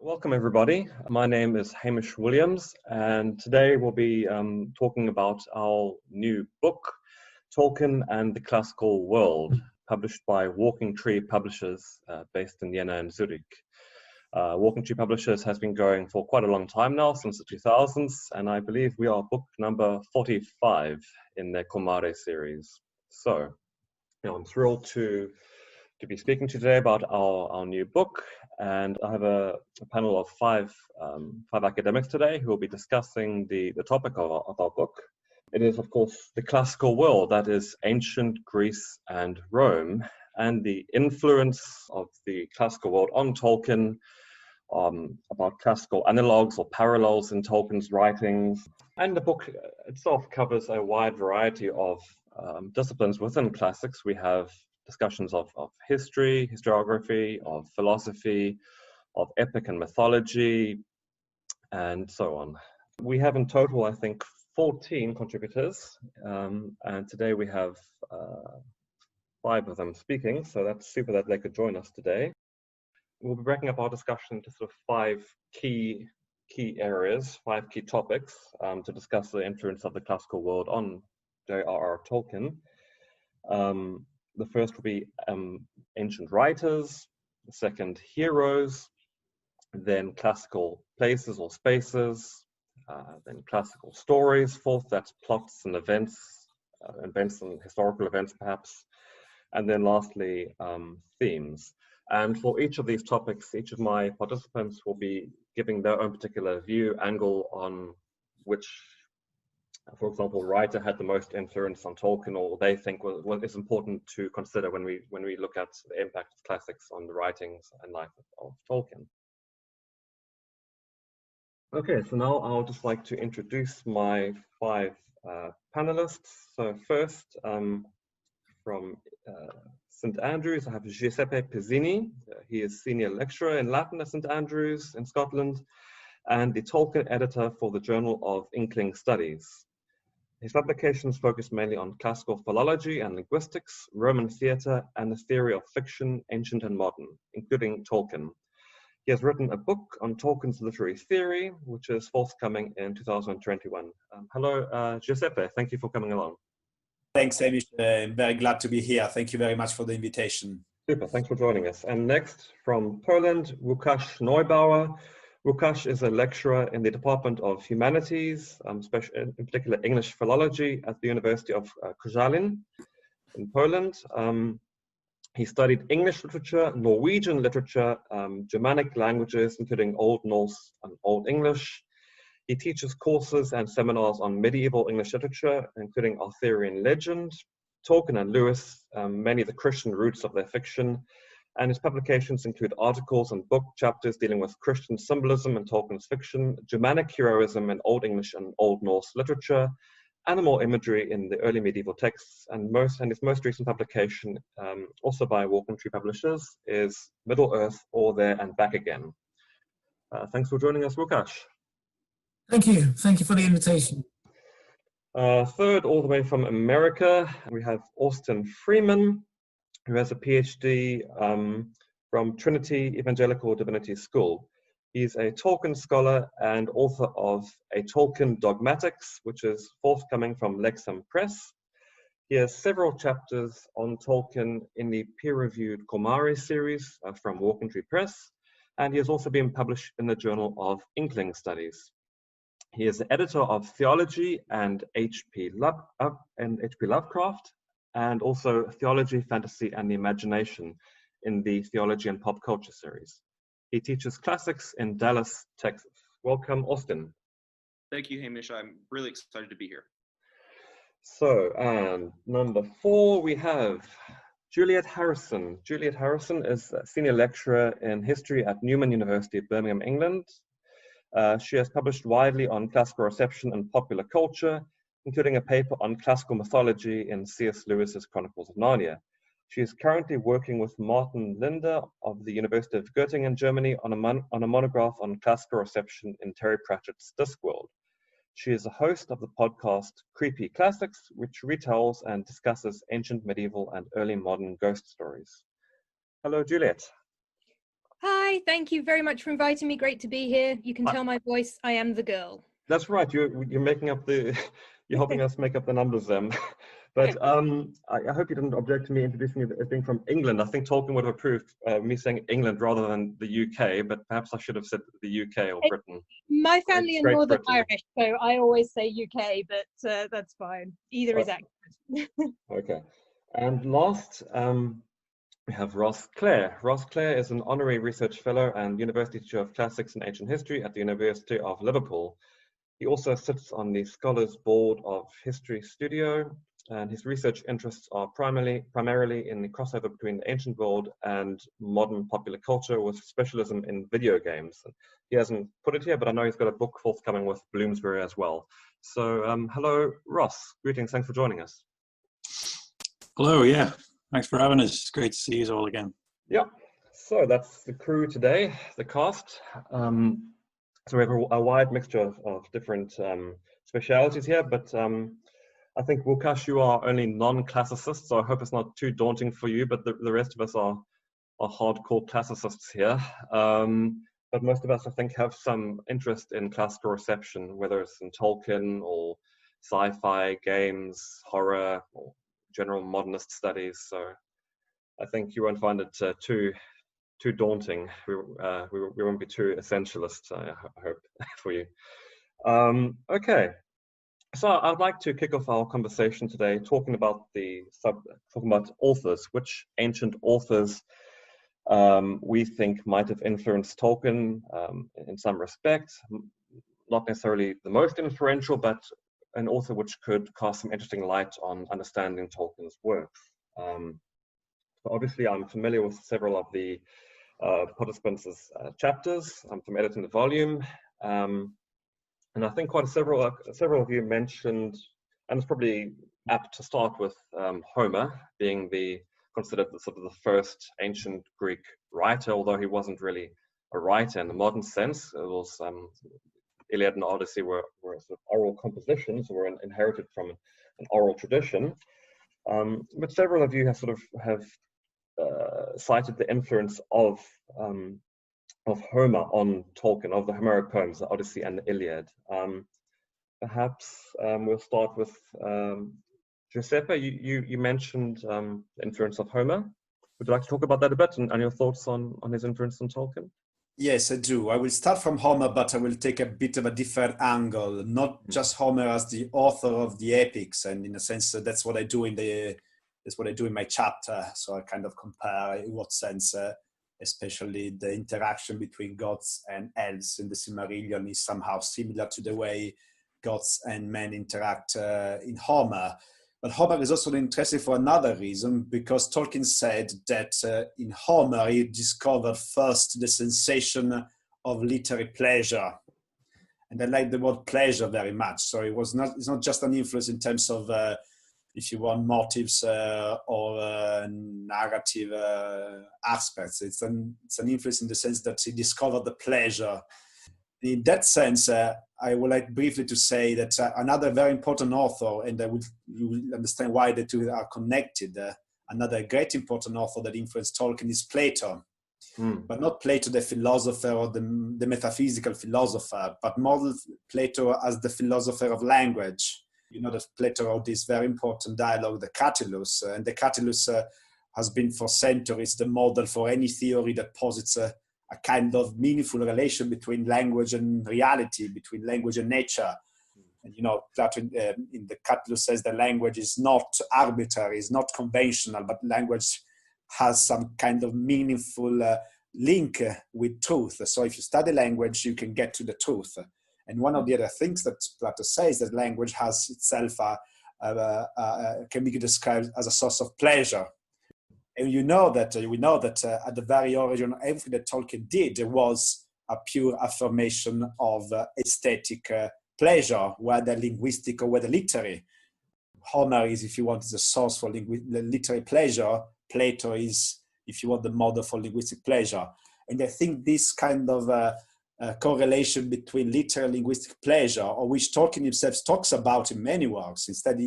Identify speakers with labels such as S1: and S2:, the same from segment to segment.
S1: Welcome everybody. My name is Hamish Williams and today we'll be talking about our new book, Tolkien and the Classical World, published by Walking Tree Publishers based in Jena and Zurich. Walking Tree Publishers has been going for quite a long time now, since the 2000s, and I believe we are book number 45 in their Comare series. So, I'm thrilled to be speaking today about our new book, and I have a panel of five academics today who will be discussing the topic of our book. It is, of course, the classical world, that is ancient Greece and Rome, and the influence of the classical world on Tolkien, about classical analogues or parallels in Tolkien's writings. And the book itself covers a wide variety of disciplines within classics. We have discussions of history, historiography, of philosophy, of epic and mythology, and so on. We have in total, I think, 14 contributors, and today we have 5 of them speaking, so that's super that they could join us today. We'll be breaking up our discussion into sort of 5 key areas, 5 key topics to discuss the influence of the classical world on J.R.R. Tolkien. The first will be ancient writers, the second heroes, then classical places or spaces, then classical stories, fourth that's plots and events and historical events perhaps, and then lastly themes. And for each of these topics, each of my participants will be giving their own particular view, angle on which, for example, writer had the most influence on Tolkien, or they think what is important to consider when we look at the impact of classics on the writings and life of Tolkien. Okay, so now I'll just like to introduce my 5 panelists. So first, from St. Andrews, I have Giuseppe Pezzini. He is senior lecturer in Latin at St. Andrews in Scotland, and the Tolkien editor for the Journal of Inkling Studies. His publications focus mainly on classical philology and linguistics, Roman theatre, and the theory of fiction, ancient and modern, including Tolkien. He has written a book on Tolkien's literary theory, which is forthcoming in 2021. Hello, Giuseppe. Thank you for coming along.
S2: Thanks, Hamish. I'm very glad to be here. Thank you very much for the invitation.
S1: Super. Thanks for joining us. And next, from Poland, Łukasz Neubauer. Łukasz is a lecturer in the Department of Humanities, in particular English philology at the University of Koszalin in Poland. He studied English literature, Norwegian literature, Germanic languages, including Old Norse and Old English. He teaches courses and seminars on medieval English literature, including Arthurian legend, Tolkien and Lewis, many of the Christian roots of their fiction, and his publications include articles and book chapters dealing with Christian symbolism and Tolkien's fiction, Germanic heroism in Old English and Old Norse literature, animal imagery in the early medieval texts, and his most recent publication, also by Walking Tree Publishers, is Middle Earth, All There and Back Again. Thanks for joining us, Łukasz.
S3: Thank you. Thank you for the invitation.
S1: Third, all the way from America, we have Austin Freeman, who has a PhD from Trinity Evangelical Divinity School. He's a Tolkien scholar and author of A Tolkien Dogmatics, which is forthcoming from Lexham Press. He has several chapters on Tolkien in the peer-reviewed Comare series from Walking Tree Press, and he has also been published in the Journal of Inkling Studies. He is the editor of Theology and H.P. Lovecraft, and also Theology, Fantasy, and the Imagination in the Theology and Pop Culture series. He teaches classics in Dallas, Texas. Welcome, Austin.
S4: Thank you, Hamish. I'm really excited to be here.
S1: So, and number 4, we have Juliet Harrison. Juliet Harrison is a senior lecturer in history at Newman University, Birmingham, England. She has published widely on classical reception and popular culture, including a paper on classical mythology in C.S. Lewis's Chronicles of Narnia. She is currently working with Martin Linder of the University of Göttingen, Germany, on a monograph on classical reception in Terry Pratchett's Discworld. She is a host of the podcast Creepy Classics, which retells and discusses ancient, medieval, and early modern ghost stories. Hello, Juliet.
S5: Hi, Hi, thank you very much for inviting me. Great to be here. You can tell my voice, I am the girl.
S1: That's right. You're making up the you're helping us make up the numbers then. But I hope you didn't object to me introducing you as being from England. I think Tolkien would have approved me saying England rather than the UK, but perhaps I should have said the UK or Britain.
S5: My family are
S1: Great
S5: Northern
S1: Britain.
S5: Irish, so I always say UK, but that's fine. Either is accurate.
S1: Okay. And last, we have Ross Clare. Ross Clare is an honorary research fellow and university teacher of classics and ancient history at the University of Liverpool. He also sits on the Scholars Board of History Studio, and his research interests are primarily in the crossover between the ancient world and modern popular culture, with specialism in video games. He hasn't put it here, but I know he's got a book forthcoming with Bloomsbury as well. So hello, Ross. Greetings. Thanks for joining us.
S6: Hello. Yeah. Thanks for having us. It's great to see you all again.
S1: Yeah. So that's the crew today, the cast. So we have a wide mixture of different specialities here, but I think, Wukash, you are only non-classicists, so I hope it's not too daunting for you, but the rest of us are hardcore classicists here. But most of us, I think, have some interest in classical reception, whether it's in Tolkien or sci-fi, games, horror, or general modernist studies. So I think you won't find it too daunting. We won't be too essentialist, I hope, for you. Okay. So I'd like to kick off our conversation today talking about authors, which ancient authors we think might have influenced Tolkien in some respect, not necessarily the most influential, but an author which could cast some interesting light on understanding Tolkien's works. So obviously, I'm familiar with several of the participants' chapters. I'm from editing the volume. And I think quite several of you mentioned, and it's probably apt to start with Homer being considered the first ancient Greek writer, although he wasn't really a writer in the modern sense. It was Iliad and Odyssey were sort of oral compositions, were inherited from an oral tradition. But several of you have cited the influence of Homer on Tolkien, of the Homeric poems, the Odyssey and the Iliad. Perhaps we'll start with Giuseppe. You mentioned the influence of Homer. Would you like to talk about that a bit and your thoughts on his influence on Tolkien?
S2: Yes, I do. I will start from Homer, but I will take a bit of a different angle, not just Homer as the author of the epics, and in a sense that's what I do in my chapter. So I kind of compare in what sense especially the interaction between gods and elves in the Silmarillion is somehow similar to the way gods and men interact in Homer. But Homer is also interesting for another reason, because Tolkien said that in Homer he discovered first the sensation of literary pleasure. And I like the word pleasure very much. So it's not just an influence in terms of if you want, motives or narrative aspects. It's an influence in the sense that he discovered the pleasure. In that sense, I would like briefly to say that another very important author, and you will understand why the two are connected, another great important author that influenced Tolkien is Plato. But not Plato the philosopher or the metaphysical philosopher, but more Plato as the philosopher of language. You know that Plato wrote this very important dialogue, the Catullus, and the Catullus has been for centuries the model for any theory that posits a kind of meaningful relation between language and reality, between language and nature. And you know, Plato in the Catullus says that language is not arbitrary, is not conventional, but language has some kind of meaningful link with truth. So if you study language, you can get to the truth. And one of the other things that Plato says that language has itself can be described as a source of pleasure. And we know that at the very origin, everything that Tolkien did was a pure affirmation of aesthetic pleasure, whether linguistic or whether literary. Homer is, if you want, is a source for literary pleasure. Plato is, if you want, the model for linguistic pleasure. And I think this kind of correlation between literal and linguistic pleasure, or which Tolkien himself talks about in many works. Instead,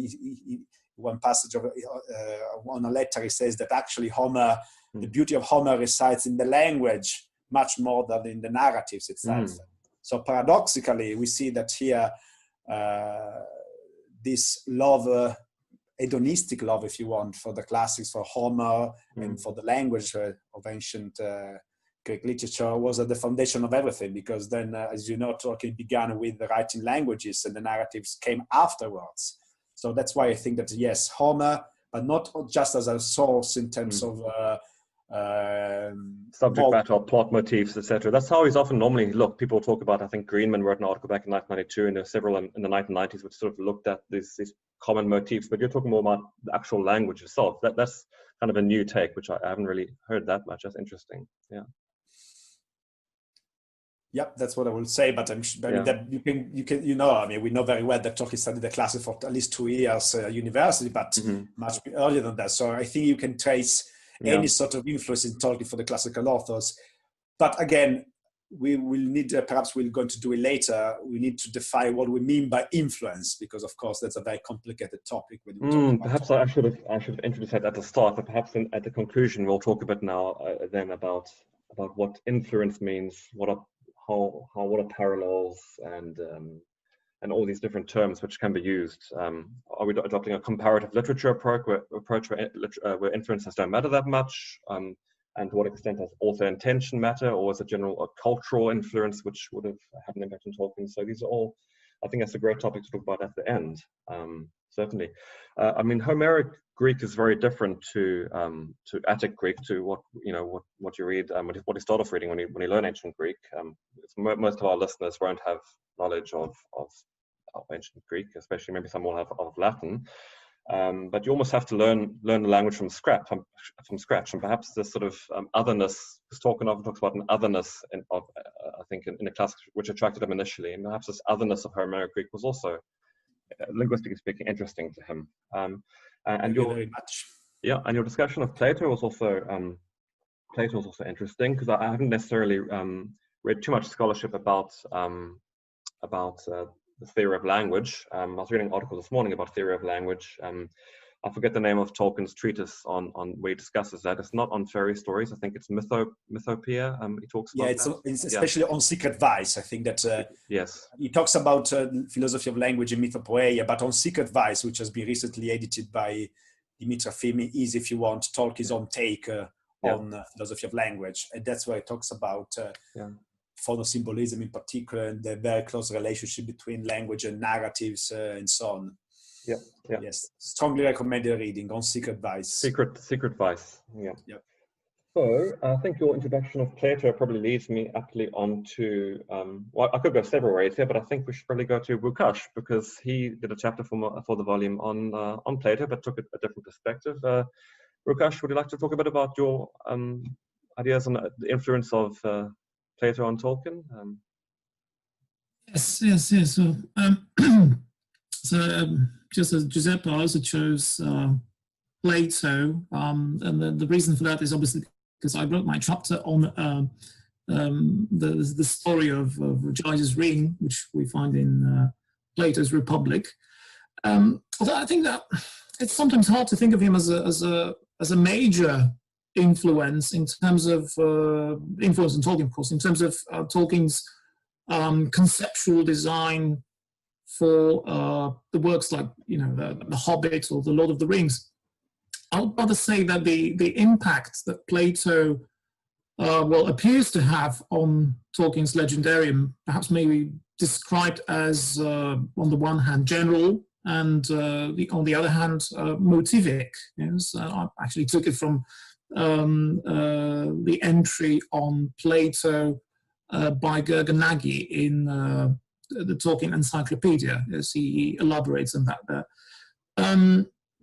S2: one passage on a letter, he says that actually Homer, the beauty of Homer resides in the language, much more than in the narratives itself. So paradoxically, we see that here, this love, hedonistic love, if you want, for the classics, for Homer, and for the language of ancient Greek literature was at the foundation of everything, because then, as you know, Tolkien began with the writing languages and the narratives came afterwards. So that's why I think that, yes, Homer, but not just as a source in terms of
S1: subject matter, plot motifs, etc. That's how he's often normally looked. People talk about, I think Greenman wrote an article back in 1992, and there were several in the 1990s which sort of looked at these common motifs, but you're talking more about the actual language itself. That's kind of a new take, which I haven't really heard that much. That's interesting. Yeah.
S2: Yep, that's what I will say. But I'm sure, I mean, that you can, you know, I mean, we know very well that Tolkien studied the classics for at least 2 years at university, but much earlier than that. So I think you can trace any sort of influence in Tolkien for the classical authors. But again, we will need, perhaps we're going to do it later, we need to define what we mean by influence, because of course that's a very complicated topic. When we talk about
S1: perhaps I should have introduced that at the start, but perhaps at the conclusion we'll talk a bit now then about what influence means, what are parallels, and all these different terms which can be used. Are we adopting a comparative literature approach where influences don't matter that much? And to what extent does author intention matter, or is it general cultural influence which would have had an impact on Tolkien? So these are all, I think that's a great topic to talk about at the end, certainly. I mean, Homeric Greek is very different to Attic Greek, to what you read, what you start off reading when you learn ancient Greek. Most of our listeners won't have knowledge of ancient Greek, especially maybe some will have of Latin. But you almost have to learn the language from scratch, and perhaps this sort of otherness, because Tolkien often talks about an otherness I think in the classics, which attracted him initially, and perhaps this otherness of Homeric Greek was also, linguistically speaking, interesting to him. And
S2: very much.
S1: Yeah, and your discussion of Plato was also interesting, because I haven't necessarily read too much scholarship about the theory of language. I was reading an article this morning about theory of language. I forget the name of Tolkien's treatise on where he discusses that. It's not on fairy stories. I think it's Mythopoeia. He talks about
S2: it's especially on Secret Vice. I think that he talks about philosophy of language in Mythopoeia, but on Secret Vice, which has been recently edited by Dimitra Fimi, is, if you want, Tolkien's own take on philosophy of language. And that's where he talks about photosymbolism in particular, and the very close relationship between language and narratives and so on. Yes, strongly recommended reading on Secret Vice.
S1: Secret Vice. So I think your introduction of Plato probably leads me aptly on to, well, I could go several ways here, but I think we should probably go to Wukash, because he did a chapter for the volume on Plato, but took a different perspective. Wukash, would you like to talk a bit about your ideas on the influence of Plato on Tolkien?
S3: Yes. So, just as Giuseppe, I also chose Plato, and the reason for that is obviously because I wrote my chapter on the story of Virgilius' ring, which we find in Plato's Republic. Although I think that it's sometimes hard to think of him as a major influence in terms of influence on Tolkien, of course, in terms of Tolkien's conceptual design for the works like, the Hobbit or the Lord of the Rings. I would rather say that the impact that Plato appears to have on Tolkien's legendarium, perhaps maybe described as on the one hand general, and on the other hand motivic. Yes, I actually took it from the entry on Plato by Gerganagi in the Tolkien Encyclopedia, as he elaborates on that there.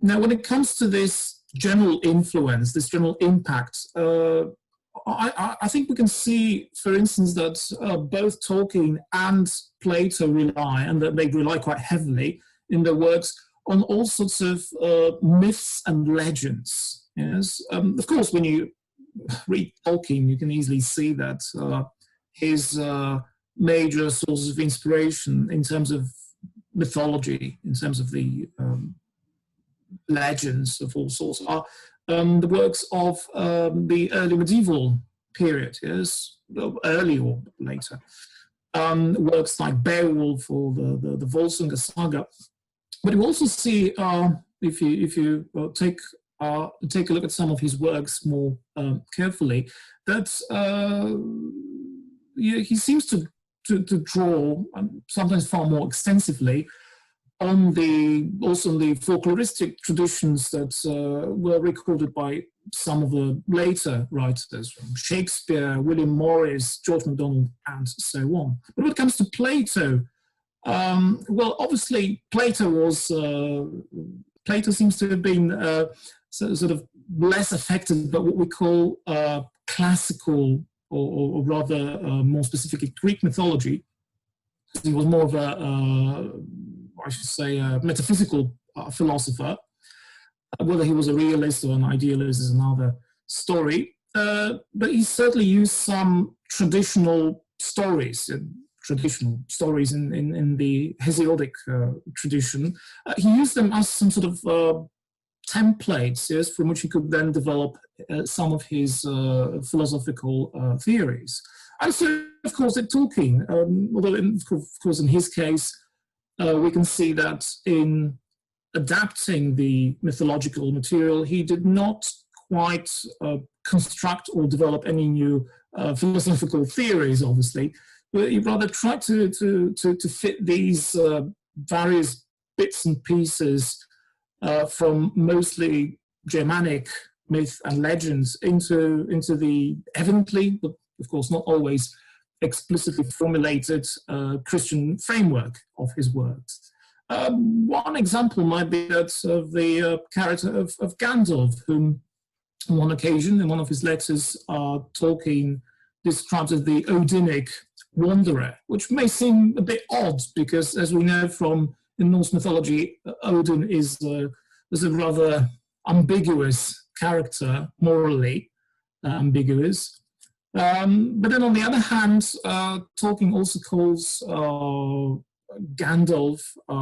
S3: Now, when it comes to this general influence, this general impact, I think we can see, for instance, that both Tolkien and Plato rely, and that they rely quite heavily in their works, on all sorts of myths and legends. Yes, of course, when you read Tolkien, you can easily see that his major sources of inspiration in terms of mythology, in terms of the legends of all sorts, are the works of the early medieval period, yes, early or later. Works like Beowulf or the Volsunga saga. But you also see, if you take a look at some of his works more carefully, that he seems to draw, sometimes far more extensively, on the folkloristic traditions that were recorded by some of the later writers, from Shakespeare, William Morris, George MacDonald, and so on. But when it comes to Plato, well, obviously Plato seems to have been sort of less affected by what we call classical, or rather more specifically Greek mythology. He was more of I should say, a metaphysical philosopher. Whether he was a realist or an idealist is another story. But he certainly used some traditional stories in the Hesiodic tradition. He used them as some sort of templates, yes, from which he could then develop some of his philosophical theories. And so, of course, at Tolkien, although of course in his case, we can see that in adapting the mythological material, he did not quite construct or develop any new philosophical theories, obviously, but he rather tried to fit these various bits and pieces from mostly Germanic myth and legends into the evidently, but of course not always explicitly formulated Christian framework of his works. One example might be that of the character of Gandalf, whom on one occasion in one of his letters Tolkien describes as the Odinic wanderer, which may seem a bit odd because, as we know from in Norse mythology, Odin is a rather ambiguous character, morally ambiguous. But then on the other hand, Tolkien also calls Gandalf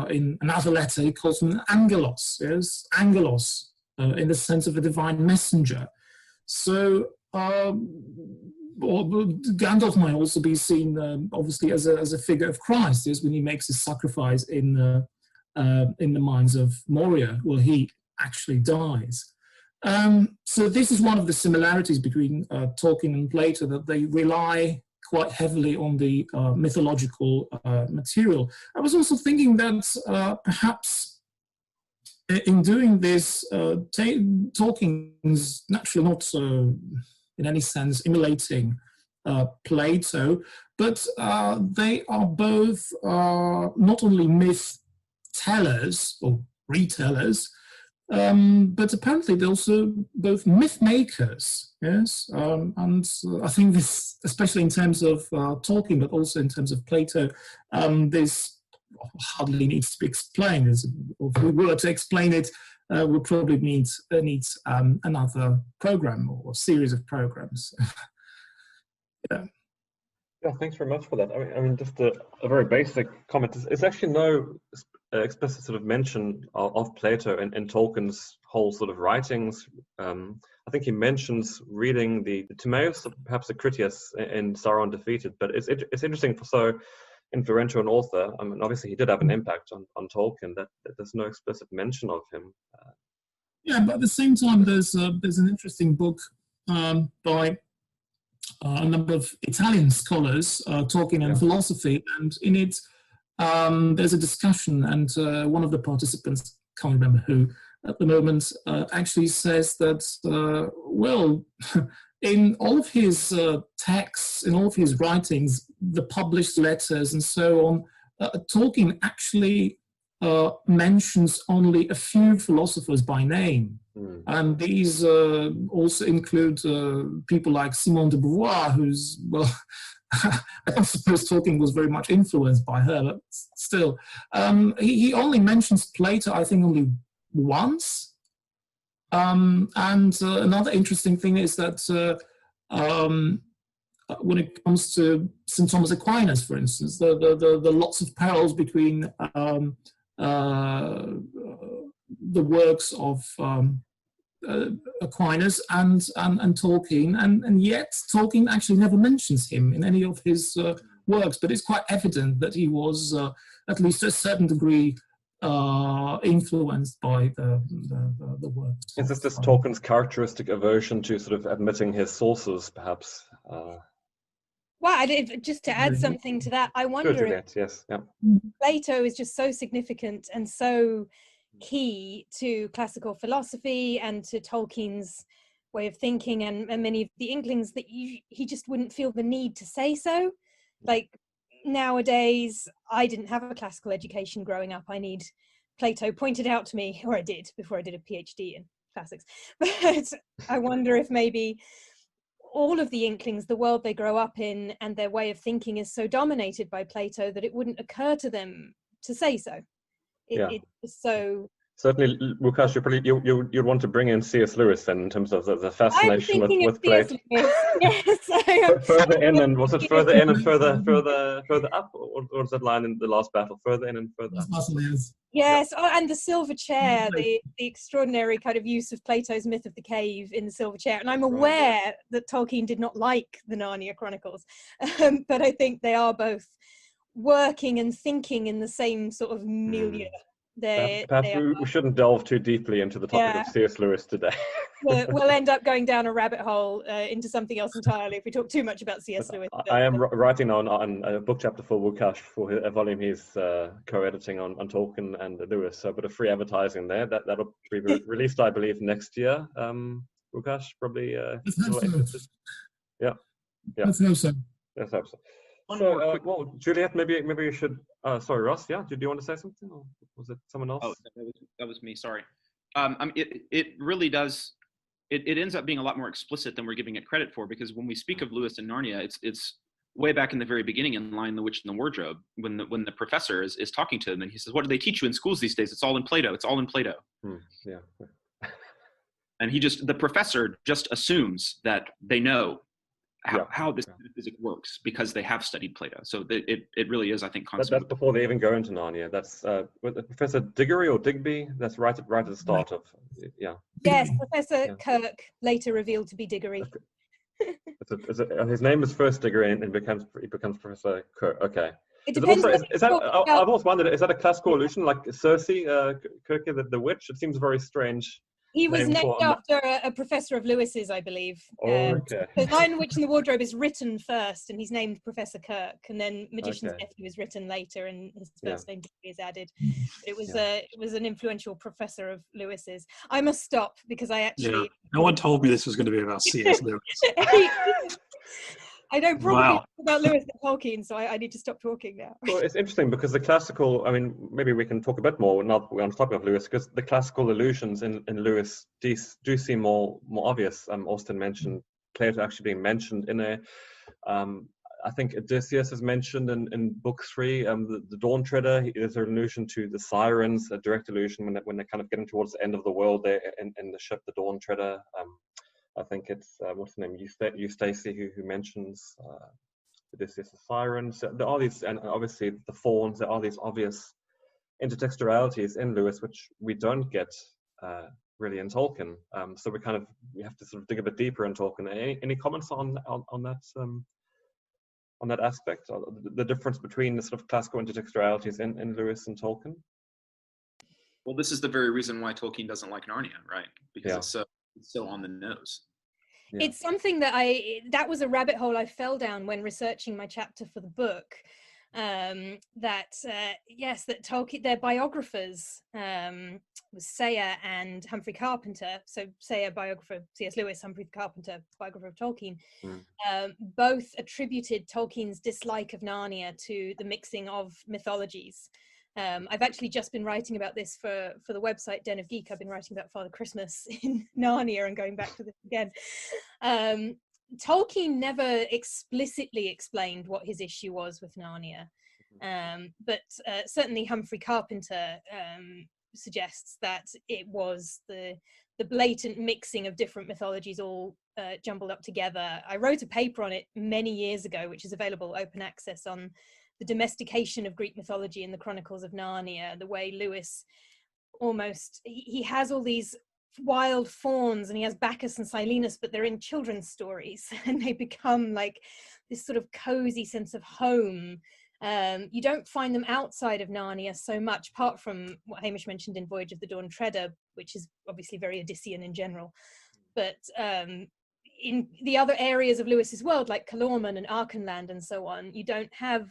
S3: in another letter, he calls him Angelos, yes, Angelos, in the sense of a divine messenger. So Gandalf might also be seen, obviously, as a figure of Christ, yes, when he makes his sacrifice in the mines of Moria, where he actually dies. So this is one of the similarities between Tolkien and Plato, that they rely quite heavily on the mythological material. I was also thinking that perhaps in doing this, Tolkien is naturally not in any sense emulating Plato, but they are both not only myth tellers or retellers, but apparently they're also both myth makers, yes? And I think this, especially in terms of Tolkien, but also in terms of Plato, this hardly needs to be explained. If we were to explain it, we'll probably need another program or series of programs. Yeah.
S1: Yeah, thanks very much for that. I mean, just a very basic comment. It's actually no explicit sort of mention of Plato in Tolkien's whole sort of writings. I think he mentions reading the Timaeus, perhaps the Critias in Sauron Defeated, but it's interesting for so influential an author. I mean, obviously he did have an impact on Tolkien, that there's no explicit mention of him.
S3: Yeah, but at the same time, there's an interesting book by a number of Italian scholars, Tolkien and philosophy, and in it there's a discussion, and one of the participants, can't remember who at the moment, actually says that, well, in all of his texts, in all of his writings, the published letters and so on, Tolkien actually mentions only a few philosophers by name. And these also include people like Simone de Beauvoir, who's, well, I don't suppose Tolkien was very much influenced by her, but still. He only mentions Plato, I think, only once. And another interesting thing is that when it comes to St. Thomas Aquinas, for instance, the lots of parallels between the works of Aquinas and Tolkien, and yet Tolkien actually never mentions him in any of his works, but it's quite evident that he was, at least to a certain degree, influenced by the works.
S1: Is this Tolkien's characteristic aversion to sort of admitting his sources, perhaps?
S5: Well, just to add something to that, I wonder
S1: Juliet, yes, yeah.
S5: Plato is just so significant and so key to classical philosophy and to Tolkien's way of thinking and many of the inklings that he just wouldn't feel the need to say so. Like nowadays, I didn't have a classical education growing up. Plato pointed out to me, or I did before I did a PhD in classics. But I wonder if maybe all of the inklings, the world they grow up in and their way of thinking is so dominated by Plato that it wouldn't occur to them to say so. It is so...
S1: Certainly, Łukasz, you'd want to bring in C.S. Lewis then, in terms of the fascination with Plato.
S5: Yes,
S1: further in, and was it further in and further up, or was that line in the last battle? Further in and further up.
S5: Yes, and the silver chair, the extraordinary kind of use of Plato's myth of the cave in the silver chair. And I'm aware that Tolkien did not like the Narnia Chronicles, but I think they are both working and thinking in the same sort of milieu.
S1: Perhaps we shouldn't delve too deeply into the topic of C.S. Lewis today.
S5: We'll end up going down a rabbit hole into something else entirely if we talk too much about C.S. Lewis.
S1: I am writing on a book chapter for Wukash for a volume he's co-editing on Tolkien and Lewis. So a bit of free advertising there. That'll be released, I believe, next year. Wukash, probably. Yeah.
S3: Let's hope so.
S1: Yes, absolutely. So, well, Juliet, maybe you should. Sorry, Ross. Yeah, did you want to say something, or was it someone else?
S4: Oh, that was me. Sorry. It really does. It ends up being a lot more explicit than we're giving it credit for, because when we speak of Lewis and Narnia, it's way back in the very beginning in Lion, the Witch, and the Wardrobe, when the professor is talking to them, and he says, "What do they teach you in schools these days? It's all in Plato. It's all in Plato."
S1: Yeah.
S4: And the professor just assumes that they know how this physics works because they have studied Plato. So it really is, I think,
S1: that's before they even go into Narnia. That's Professor Diggory or Digby. That's right at the start of
S5: Yes, Professor Kirk, later revealed to be Diggory.
S1: His name is first Diggory and he becomes Professor Kirk. Okay.
S5: It depends.
S1: I've always wondered, is that a classical allusion, like Circe, Kirk the witch? It seems very strange.
S5: He was named after a professor of Lewis's, I believe.
S1: Okay.
S5: The Lion, Witch, and the Wardrobe is written first, and he's named Professor Kirk, and then Magician's Nephew is written later, and his first name is added. It was an influential professor of Lewis's. I must stop because I actually...
S6: Yeah. No one told me this was going to be about C.S. Lewis.
S5: I know probably about Lewis and Tolkien, so I need to stop talking now.
S1: Well, it's interesting because the classical, I mean, maybe we can talk a bit more, now we're on the topic of Lewis, because the classical allusions in Lewis do seem more obvious. Austin mentioned Plato actually being mentioned in there. I think Odysseus is mentioned in book 3. The Dawn Treader, there's an allusion to the sirens, a direct allusion when they're kind of getting towards the end of the world there in the ship, the Dawn Treader. I think it's, what's the name, Eustace, who mentions Odysseus' sirens. There are these, and obviously the fauns, there are these obvious intertextualities in Lewis, which we don't get really in Tolkien. So we have to sort of dig a bit deeper in Tolkien. Any comments on that aspect, the difference between the sort of classical intertextualities in Lewis and Tolkien?
S4: Well, this is the very reason why Tolkien doesn't like Narnia, right? Because it's so on the nose.
S5: Yeah. It's something that was a rabbit hole I fell down when researching my chapter for the book. That Tolkien, their biographers, was Sayer and Humphrey Carpenter. So Sayer, biographer of C.S. Lewis, Humphrey Carpenter, biographer of Tolkien, both attributed Tolkien's dislike of Narnia to the mixing of mythologies. I've actually just been writing about this for the website Den of Geek. I've been writing about Father Christmas in Narnia and going back to this again. Tolkien never explicitly explained what his issue was with Narnia, but certainly Humphrey Carpenter suggests that it was the blatant mixing of different mythologies all jumbled up together. I wrote a paper on it many years ago, which is available open access, on the domestication of Greek mythology in the Chronicles of Narnia, the way Lewis he has all these wild fawns, and he has Bacchus and Silenus, but they're in children's stories, and they become like this sort of cozy sense of home. You don't find them outside of Narnia so much, apart from what Hamish mentioned in Voyage of the Dawn Treader, which is obviously very Odyssean in general. But in the other areas of Lewis's world, like Calormen and Archenland and so on, you don't have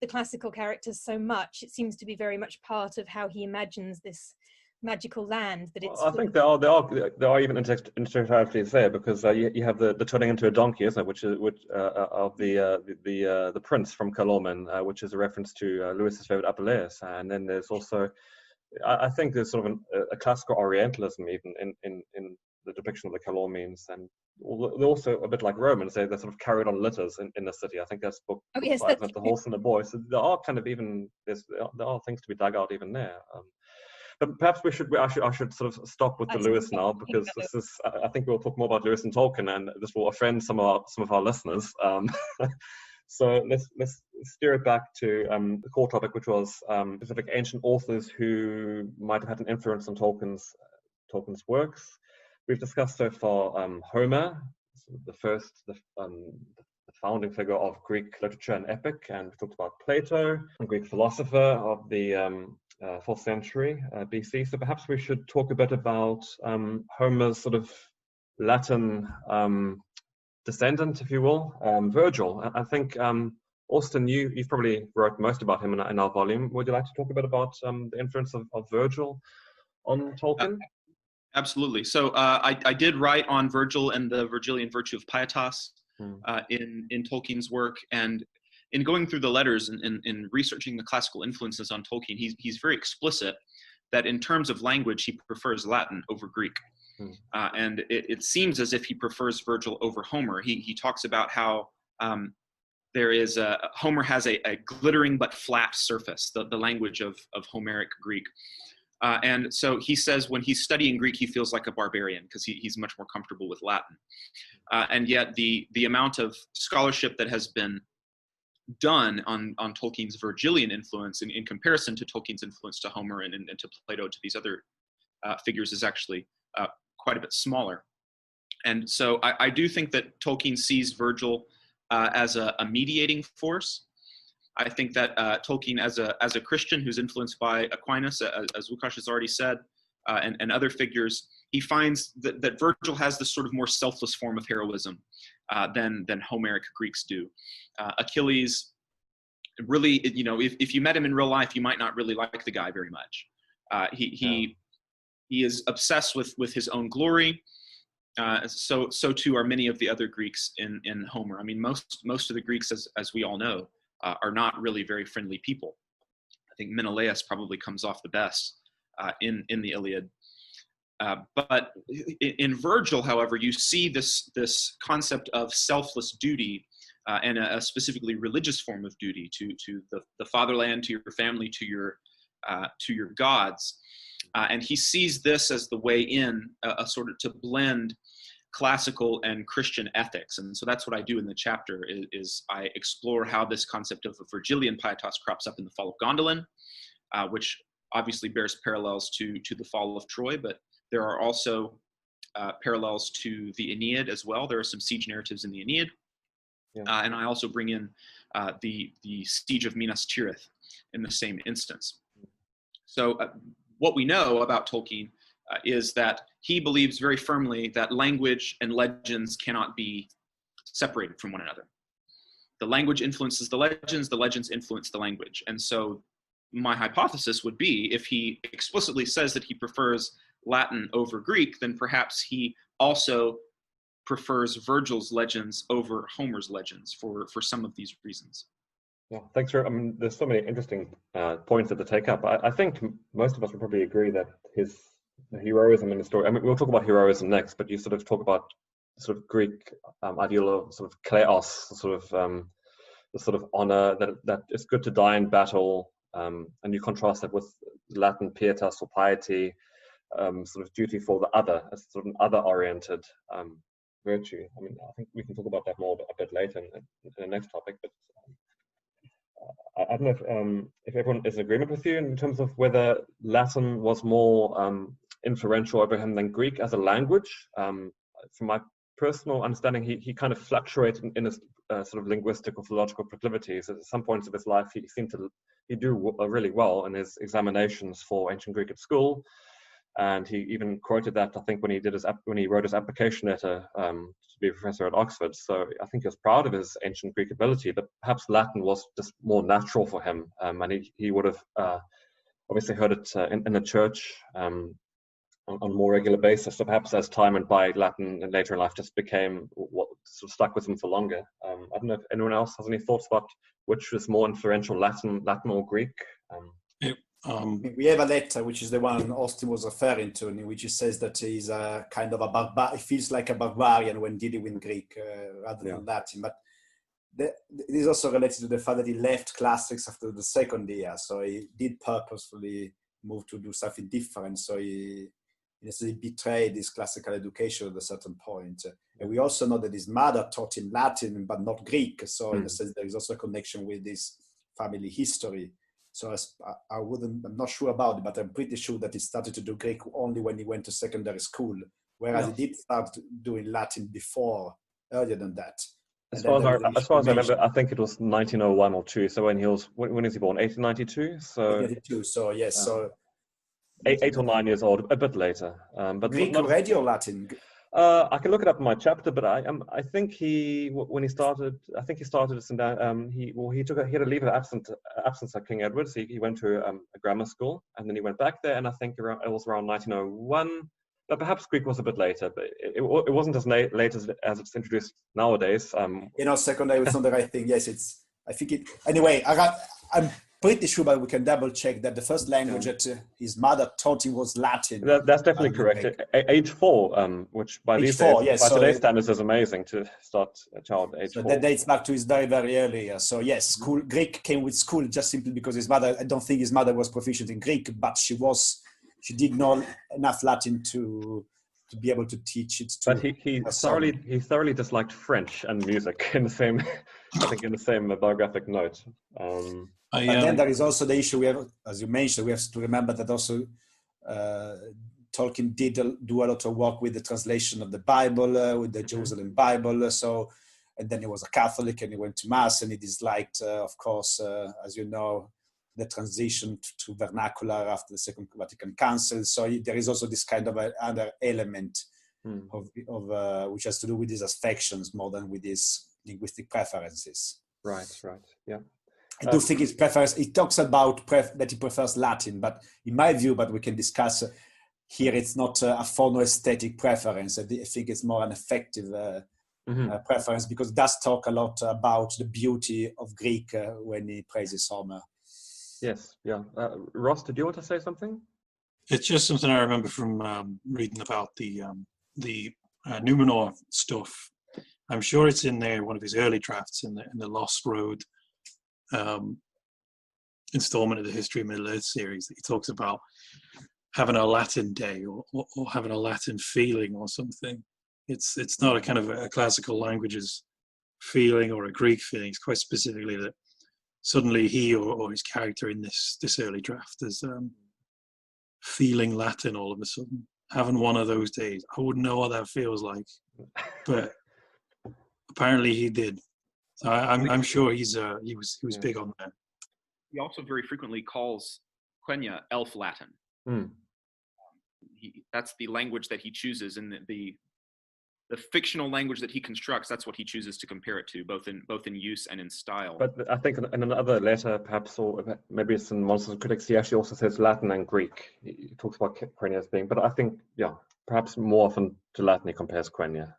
S5: the classical characters so much. It seems to be very much part of how he imagines this magical land. That it's.
S1: Well, I think there are even interactions there, because you have the turning into a donkey, isn't it? Which of the prince from Calormen, which is a reference to Lewis's favorite Apuleius, and then there's also, I think there's sort of a classical Orientalism even in the depiction of the Calormenes, and they're also a bit like Romans. They're sort of carried on litters in the city. I think that's book 5, the horse and the boy. So there are kind of there are things to be dug out even there. But perhaps I should sort of stop with the Lewis now, because this is, I think we'll talk more about Lewis and Tolkien, and this will offend some of our listeners. So let's steer it back to the core topic, which was specific ancient authors who might have had an influence on Tolkien's works. We've discussed so far Homer, the founding figure of Greek literature and epic, and we talked about Plato, a Greek philosopher of the 4th century BC. So perhaps we should talk a bit about Homer's sort of Latin descendant, if you will, Virgil. I think, Austin, you've probably wrote most about him in our volume. Would you like to talk a bit about the influence of Virgil on Tolkien?
S4: Absolutely. So I did write on Virgil and the Virgilian virtue of pietas in Tolkien's work, and in going through the letters and in researching the classical influences on Tolkien, he's very explicit that in terms of language, he prefers Latin over Greek. And it seems as if he prefers Virgil over Homer. He talks about how Homer has a glittering but flat surface, the language of Homeric Greek. And so he says when he's studying Greek, he feels like a barbarian because he's much more comfortable with Latin. And yet the amount of scholarship that has been done on Tolkien's Virgilian influence in comparison to Tolkien's influence to Homer and to Plato, to these other figures, is actually quite a bit smaller. And so I do think that Tolkien sees Virgil as a mediating force. I think that Tolkien, as a Christian who's influenced by Aquinas, as Łukasz has already said, and other figures, he finds that Virgil has this sort of more selfless form of heroism than Homeric Greeks do. Achilles, really, if you met him in real life, you might not really like the guy very much. He is obsessed with his own glory. So too are many of the other Greeks in Homer. I mean, most of the Greeks, as we all know, are not really very friendly people. I think Menelaus probably comes off the best in the Iliad. But in Virgil, however, you see this concept of selfless duty and a specifically religious form of duty to the fatherland, to your family, to your gods. And he sees this as the way in, a sort of to blend classical and Christian ethics. And so that's what I do in the chapter, is I explore how this concept of a Virgilian pietas crops up in the Fall of Gondolin, which obviously bears parallels to the fall of Troy, but there are also parallels to the Aeneid as well. There are some siege narratives in the Aeneid. Yeah. And I also bring in the siege of Minas Tirith in the same instance. So what we know about Tolkien is that he believes very firmly that language and legends cannot be separated from one another. The language influences the legends influence the language. And so my hypothesis would be, if he explicitly says that he prefers Latin over Greek, then perhaps he also prefers Virgil's legends over Homer's legends for some of these reasons.
S1: Yeah, thanks for, there's so many interesting points that to take up. I think most of us would probably agree that his heroism in the story, we'll talk about heroism next, but you sort of talk about sort of Greek ideal of sort of kleos, sort of the sort of honor that it's good to die in battle, and you contrast that with Latin pietas or piety, sort of duty for the other, as sort of an other-oriented virtue. I think we can talk about that more a bit later in the next topic, but I don't know if everyone is in agreement with you in terms of whether Latin was more influential over him than Greek as a language. From my personal understanding, he kind of fluctuated in his sort of linguistic or philological proclivities. At some points of his life, he seemed to do really well in his examinations for ancient Greek at school. And he even quoted that, I think, when he wrote his application letter to be a professor at Oxford. So I think he was proud of his ancient Greek ability, but perhaps Latin was just more natural for him. And he would have obviously heard it in the church on a more regular basis. So perhaps as time went by, Latin later in life just became what sort of stuck with him for longer. I don't know if anyone else has any thoughts about which was more influential, Latin or Greek?
S2: We have a letter, which is the one Austin was referring to, in which he says that he's a kind of a he feels like a barbarian when dealing with Greek rather than Latin. But this is also related to the fact that he left classics after the second year, so he did purposefully move to do something different. So he betrayed his classical education at a certain point. And we also know that his mother taught him Latin, but not Greek. So in a sense, there is also a connection with his family history. So I'm not sure about it, but I'm pretty sure that he started to do Greek only when he went to secondary school, whereas he did start doing Latin earlier than that.
S1: As far as I remember, I think it was 1901 or 2. So when is he born? 1892. So
S2: 1892. So yes. So
S1: 8 or 9 years old, a bit later. But
S2: Greek already or Latin?
S1: I can look it up in my chapter, but I think he started he had a leave of absence at King Edward, so he went to a grammar school, and then he went back there, and I think it was around 1901. But perhaps Greek was a bit later, but it wasn't as late as it's introduced nowadays.
S2: Secondary was not the right thing. Yes, anyway, I'm pretty sure, but we can double check that the first language that his mother taught him was Latin.
S1: That's definitely correct. Age 4, which by today's standards is amazing to start a child at age 4.
S2: That dates back to his very, very early years. So yes, Greek came with school just simply because his mother, I don't think his mother was proficient in Greek, but she did know enough Latin to be able to teach it to.
S1: But he thoroughly disliked French and music in the same, I think, in the same biographic note.
S2: And then there is also the issue we have, as you mentioned, we have to remember that also Tolkien did do a lot of work with the translation of the Bible, with the Jerusalem Bible. So, and then he was a Catholic and he went to Mass, and he disliked, of course, as you know, the transition to vernacular after the Second Vatican Council. So there is also this kind of other element of which has to do with his affections more than with his linguistic preferences.
S1: Right, yeah.
S2: I do think his preference, he talks about that he prefers Latin, but in my view, but we can discuss here, it's not a phonoaesthetic preference. I think it's more an affective preference, because it does talk a lot about the beauty of Greek when he praises Homer.
S1: Yes, yeah. Ross, did you want to say something?
S6: It's just something I remember from reading about the Numenor stuff. I'm sure it's in there, one of his early drafts in the Lost Road installment of the History of Middle-earth series, that he talks about having a Latin day or having a Latin feeling or something. It's not a kind of a classical languages feeling or a Greek feeling. It's quite specifically that suddenly he or his character in this early draft is feeling Latin all of a sudden, having one of those days. I wouldn't know what that feels like, but apparently he did. So I'm sure he was big on that.
S4: He also very frequently calls Quenya Elf Latin. That's the language that he chooses, and the fictional language that he constructs. That's what he chooses to compare it to, both in use and in style.
S1: But I think in another letter, perhaps, or maybe it's in Monsters and Critics, he actually also says Latin and Greek. He talks about Quenya as being, but I think, perhaps more often to Latin he compares Quenya.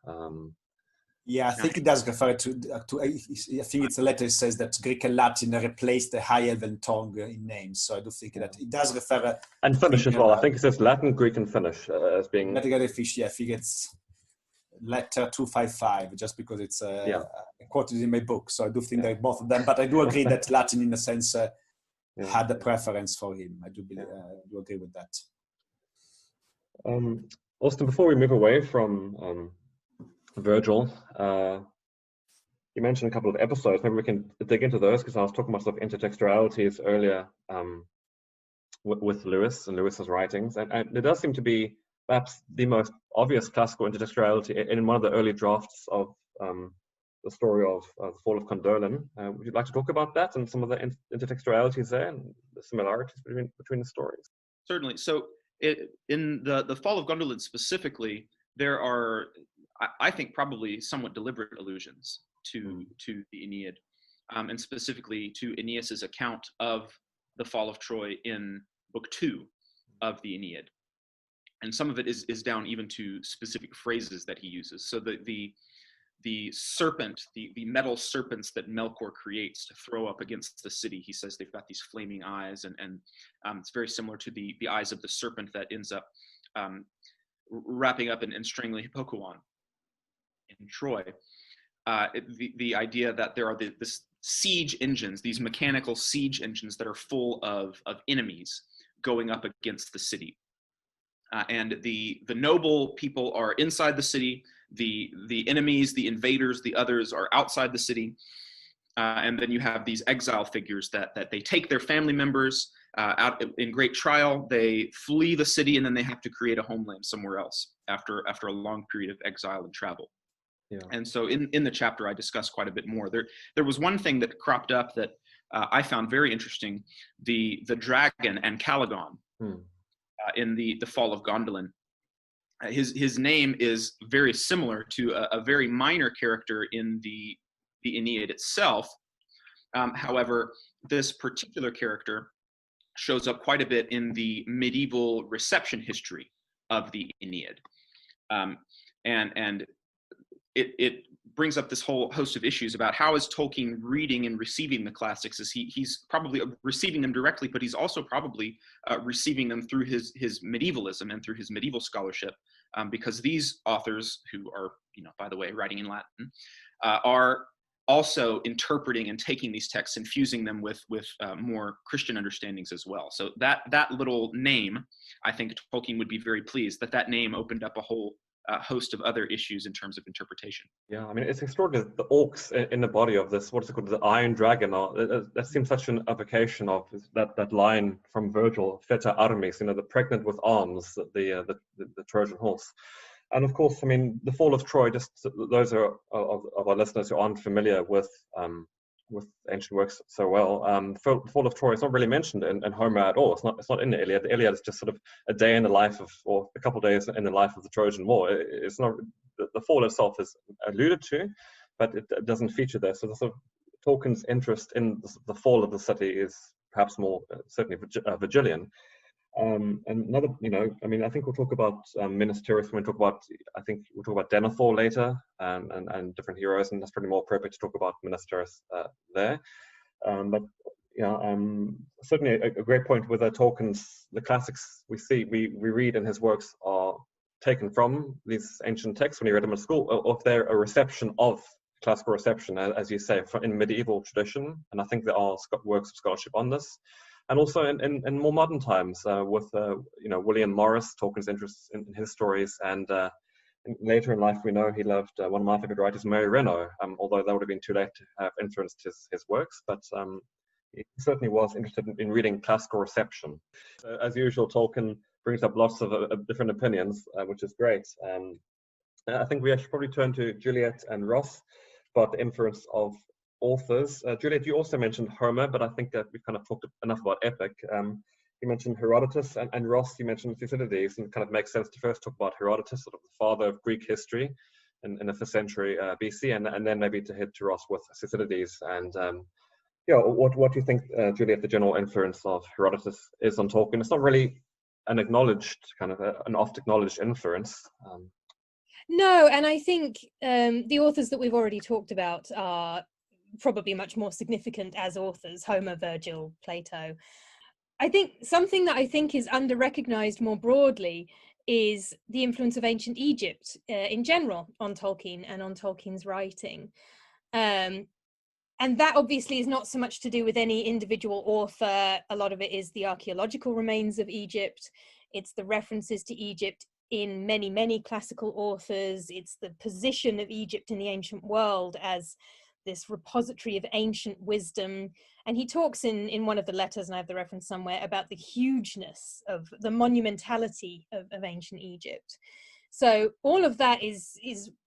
S2: I think it does refer to I think it's a letter that says that Greek and Latin replaced the High Elven tongue in names. So I do think that it does refer.
S1: And Finnish as well. I think it says Latin, Greek, and Finnish as being.
S2: I think it's letter 255, just because it's quoted in my book. So I do think that both of them. But I do agree that Latin, in a sense, had a preference for him. I do agree with that.
S1: Austin, before we move away from Virgil, you mentioned a couple of episodes. Maybe we can dig into those, because I was talking about sort of intertextualities earlier with Lewis and Lewis's writings, and there does seem to be perhaps the most obvious classical intertextuality in one of the early drafts of the story of the fall of Gondolin. Would you like to talk about that and some of the intertextualities there and the similarities between the stories?
S4: Certainly. So in the fall of Gondolin specifically, there are, I think, probably somewhat deliberate allusions to the Aeneid, and specifically to Aeneas's account of the fall of Troy in Book 2 of the Aeneid. And some of it is down even to specific phrases that he uses. So the serpent, the metal serpents that Melkor creates to throw up against the city, he says they've got these flaming eyes, and it's very similar to the eyes of the serpent that ends up wrapping up and strangling Hippocoon in Troy. The idea that there are this siege engines, these mechanical siege engines that are full of enemies going up against the city. And the noble people are inside the city, the enemies, the invaders, the others are outside the city. And then you have these exile figures that they take their family members out in great trial, they flee the city, and then they have to create a homeland somewhere else after a long period of exile and travel. Yeah. And so in the chapter, I discuss quite a bit more. There was one thing that cropped up that I found very interesting, the dragon and Caligon in the Fall of Gondolin. His name is very similar to a very minor character in the Aeneid itself. However, this particular character shows up quite a bit in the medieval reception history of the Aeneid. And it brings up this whole host of issues about how is Tolkien reading and receiving the classics. He's probably receiving them directly, but he's also probably receiving them through his medievalism and through his medieval scholarship, because these authors, who are, by the way, writing in Latin, are also interpreting and taking these texts and fusing them with more Christian understandings as well. So that little name, I think Tolkien would be very pleased that name opened up a whole host of other issues in terms of interpretation.
S1: Yeah, I mean, it's extraordinary. The orcs in the body of this, what is it called, the Iron Dragon, that seems such an evocation of that line from Virgil, Feta Armis, the pregnant with arms, the Trojan horse. And of course, I mean, the fall of Troy, just those of our listeners who aren't familiar with ancient works so well, the fall of Troy is not really mentioned in Homer at all. It's not in the Iliad. The Iliad is just sort of a day in the life of, or a couple of days in the life of the Trojan War. It's not, the fall itself is alluded to, but it doesn't feature there. So the sort of Tolkien's interest in the fall of the city is perhaps more certainly Virgilian. And another, I mean, I think we'll talk about Minas Tirith when we talk about, I think we'll talk about Denethor later, and different heroes, and that's probably more appropriate to talk about Minas Tirith there. But certainly a great point with Tolkien's, the classics we read in his works are taken from these ancient texts when he read them at school, or if they're a reception of classical reception, as you say, in medieval tradition. And I think there are works of scholarship on this. And also in more modern times, with William Morris, Tolkien's interests in his stories, and later in life we know he loved one of my favorite writers, Mary Renault, although that would have been too late to have influenced his works, but he certainly was interested in reading classical reception. So, as usual, Tolkien brings up lots of different opinions, which is great. I think we should probably turn to Juliette and Ross about the influence of authors. Juliet, you also mentioned Homer, but I think that we've kind of talked enough about epic. You mentioned Herodotus, and Ross, you mentioned Thucydides, and it kind of makes sense to first talk about Herodotus, sort of the father of Greek history in the 5th century BC, and then maybe to head to Ross with Thucydides. And what do you think, Juliet, the general influence of Herodotus is on Tolkien? It's not really an acknowledged, an oft-acknowledged influence.
S5: No, and I think the authors that we've already talked about are probably much more significant as authors: Homer, Virgil, Plato. I think something that I think is under-recognized more broadly is the influence of ancient Egypt in general on Tolkien and on Tolkien's writing. And that obviously is not so much to do with any individual author. A lot of it is the archaeological remains of Egypt. It's the references to Egypt in many, many classical authors. It's the position of Egypt in the ancient world as this repository of ancient wisdom. And he talks in one of the letters, and I have the reference somewhere, about the hugeness of the monumentality of ancient Egypt. So all of that is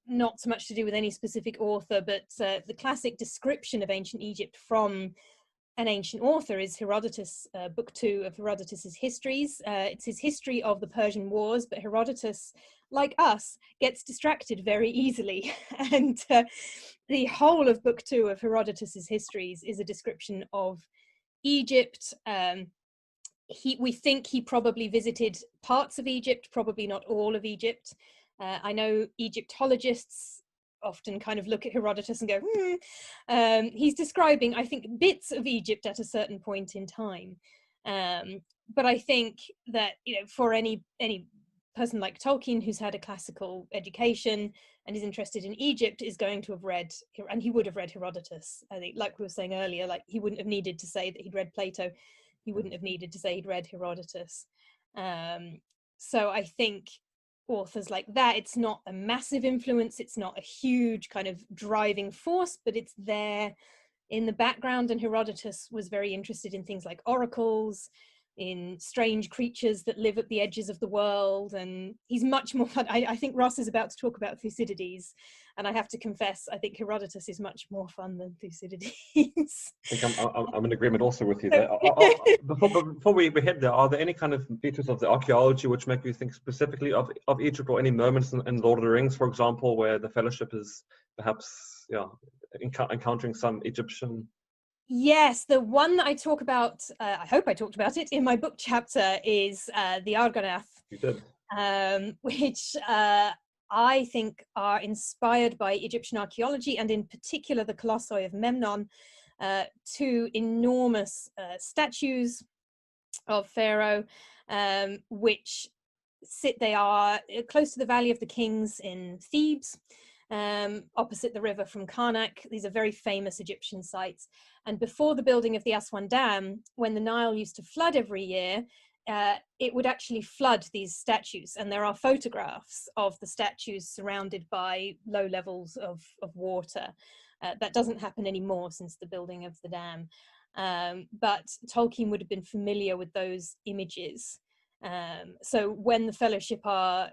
S5: not so much to do with any specific author, but the classic description of ancient Egypt from an ancient author is Herodotus, book 2 of Herodotus's histories. It's his history of the Persian Wars, but Herodotus, like us, gets distracted very easily. And the whole of book 2 of Herodotus's histories is a description of Egypt. We think he probably visited parts of Egypt, probably not all of Egypt. I know Egyptologists often kind of look at Herodotus and go, he's describing, I think, bits of Egypt at a certain point in time. But I think that, for any person like Tolkien who's had a classical education and is interested in Egypt is going to have read, and he would have read Herodotus. I think, like we were saying earlier, like he wouldn't have needed to say that he'd read Plato. He wouldn't have needed to say he'd read Herodotus. So I think authors like that, it's not a massive influence, it's not a huge kind of driving force, but it's there in the background. And Herodotus was very interested in things like oracles, in strange creatures that live at the edges of the world, and he's much more fun. I think Ross is about to talk about Thucydides, and I have to confess, I think Herodotus is much more fun than Thucydides.
S1: I think I'm in agreement also with you there. Before we head there, are there any kind of features of the archaeology which make you think specifically of Egypt, or any moments in Lord of the Rings, for example, where the Fellowship is perhaps encountering some Egyptian?
S5: Yes, the one that I talk about, I hope I talked about it in my book chapter, is the Argonath.
S1: You did.
S5: Which I think are inspired by Egyptian archaeology, and in particular the Colossi of Memnon, 2 enormous statues of Pharaoh, which they are close to the Valley of the Kings in Thebes, opposite the river from Karnak. These are very famous Egyptian sites. And before the building of the Aswan Dam, when the Nile used to flood every year, it would actually flood these statues. And there are photographs of the statues surrounded by low levels of water. That doesn't happen anymore since the building of the dam. But Tolkien would have been familiar with those images. So when the Fellowship are